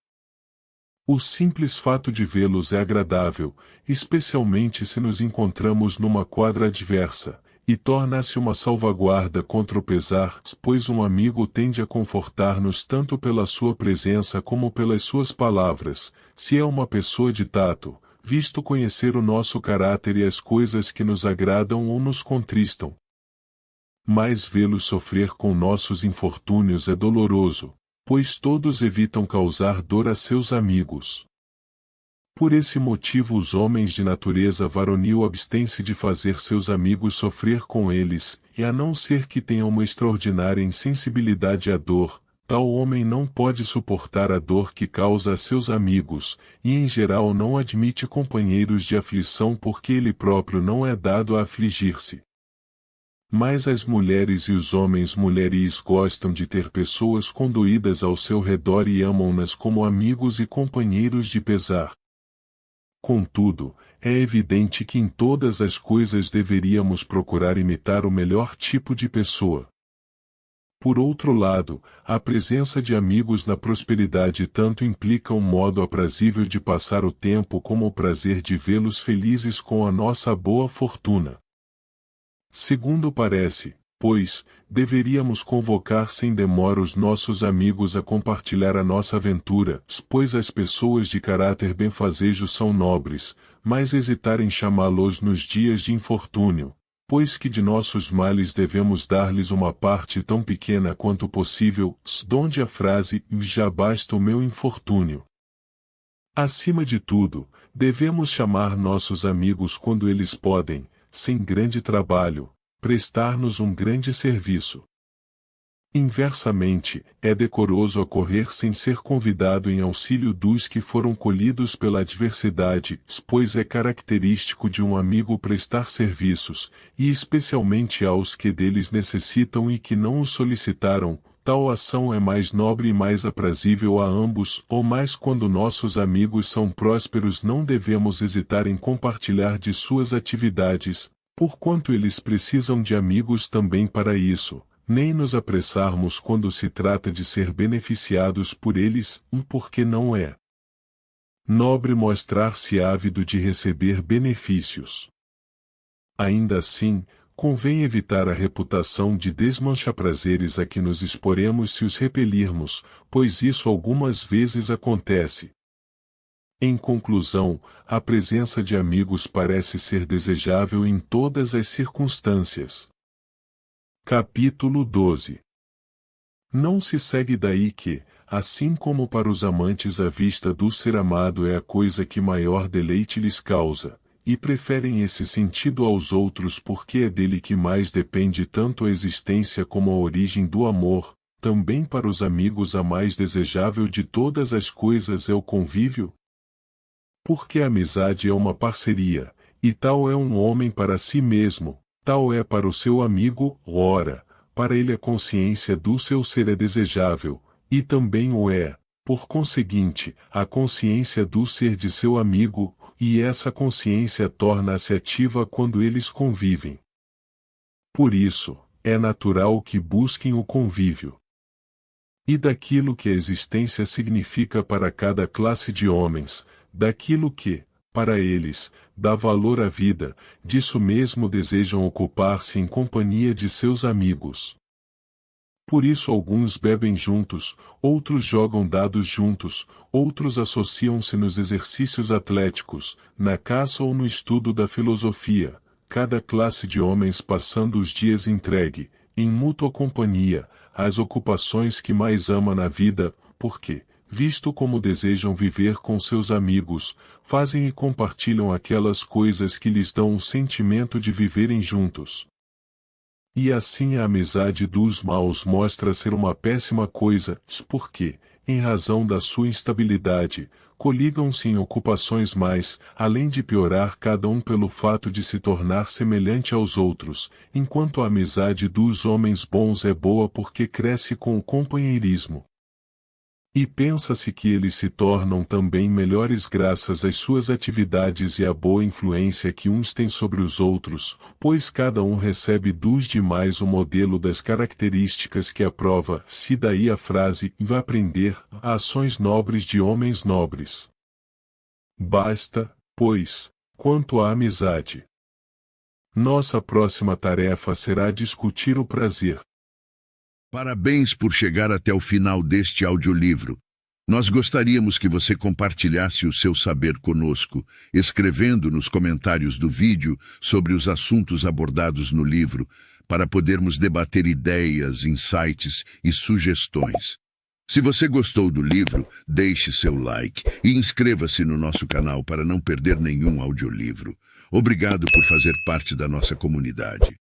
O simples fato de vê-los é agradável, especialmente se nos encontramos numa quadra adversa, e torna-se uma salvaguarda contra o pesar, pois um amigo tende a confortar-nos tanto pela sua presença como pelas suas palavras, se é uma pessoa de tato, visto conhecer o nosso caráter e as coisas que nos agradam ou nos contristam. Mas vê-los sofrer com nossos infortúnios é doloroso, pois todos evitam causar dor a seus amigos. Por esse motivo os homens de natureza varonil abstêm-se de fazer seus amigos sofrer com eles, e a não ser que tenham uma extraordinária insensibilidade à dor, tal homem não pode suportar a dor que causa a seus amigos, e em geral não admite companheiros de aflição porque ele próprio não é dado a afligir-se. Mas as mulheres e os homens mulheres gostam de ter pessoas condoídas ao seu redor e amam-nas como amigos e companheiros de pesar. Contudo, é evidente que em todas as coisas deveríamos procurar imitar o melhor tipo de pessoa. Por outro lado, a presença de amigos na prosperidade tanto implica um modo aprazível de passar o tempo como o prazer de vê-los felizes com a nossa boa fortuna. Segundo parece, pois, deveríamos convocar sem demora os nossos amigos a compartilhar a nossa aventura, pois as pessoas de caráter benfazejo são nobres, mas hesitar em chamá-los nos dias de infortúnio, pois que de nossos males devemos dar-lhes uma parte tão pequena quanto possível, donde a frase, já basta o meu infortúnio. Acima de tudo, devemos chamar nossos amigos quando eles podem, sem grande trabalho, prestar-nos um grande serviço. Inversamente, é decoroso ocorrer sem ser convidado em auxílio dos que foram colhidos pela adversidade, pois é característico de um amigo prestar serviços, e especialmente aos que deles necessitam e que não os solicitaram. Tal ação é mais nobre e mais aprazível a ambos, ou mais quando nossos amigos são prósperos não devemos hesitar em compartilhar de suas atividades, porquanto eles precisam de amigos também para isso, nem nos apressarmos quando se trata de ser beneficiados por eles, porque não é nobre mostrar-se ávido de receber benefícios. Ainda assim, convém evitar a reputação de desmancha-prazeres a que nos exporemos se os repelirmos, pois isso algumas vezes acontece. Em conclusão, a presença de amigos parece ser desejável em todas as circunstâncias. Capítulo 12. Não se segue daí que, assim como para os amantes a vista do ser amado é a coisa que maior deleite lhes causa, e preferem esse sentido aos outros porque é dele que mais depende tanto a existência como a origem do amor, também para os amigos a mais desejável de todas as coisas é o convívio. Porque a amizade é uma parceria, e tal é um homem para si mesmo, tal é para o seu amigo, ora, para ele a consciência do seu ser é desejável, e também o é, por conseguinte, a consciência do ser de seu amigo, e essa consciência torna-se ativa quando eles convivem. Por isso, é natural que busquem o convívio. E daquilo que a existência significa para cada classe de homens, daquilo que, para eles, dá valor à vida, disso mesmo desejam ocupar-se em companhia de seus amigos. Por isso alguns bebem juntos, outros jogam dados juntos, outros associam-se nos exercícios atléticos, na caça ou no estudo da filosofia, cada classe de homens passando os dias entregue, em mútua companhia, às ocupações que mais ama na vida, porque, visto como desejam viver com seus amigos, fazem e compartilham aquelas coisas que lhes dão o sentimento de viverem juntos. E assim a amizade dos maus mostra ser uma péssima coisa, porque, em razão da sua instabilidade, coligam-se em ocupações mais, além de piorar cada um pelo fato de se tornar semelhante aos outros, enquanto a amizade dos homens bons é boa porque cresce com o companheirismo. E pensa-se que eles se tornam também melhores graças às suas atividades e à boa influência que uns têm sobre os outros, pois cada um recebe dos demais o modelo das características que aprova, se daí a frase, vai aprender, ações nobres de homens nobres. Basta, pois, quanto à amizade. Nossa próxima tarefa será discutir o prazer. Parabéns por chegar até o final deste audiolivro. Nós gostaríamos que você compartilhasse o seu saber conosco, escrevendo nos comentários do vídeo sobre os assuntos abordados no livro, para podermos debater ideias, insights e sugestões. Se você gostou do livro, deixe seu like e inscreva-se no nosso canal para não perder nenhum audiolivro. Obrigado por fazer parte da nossa comunidade.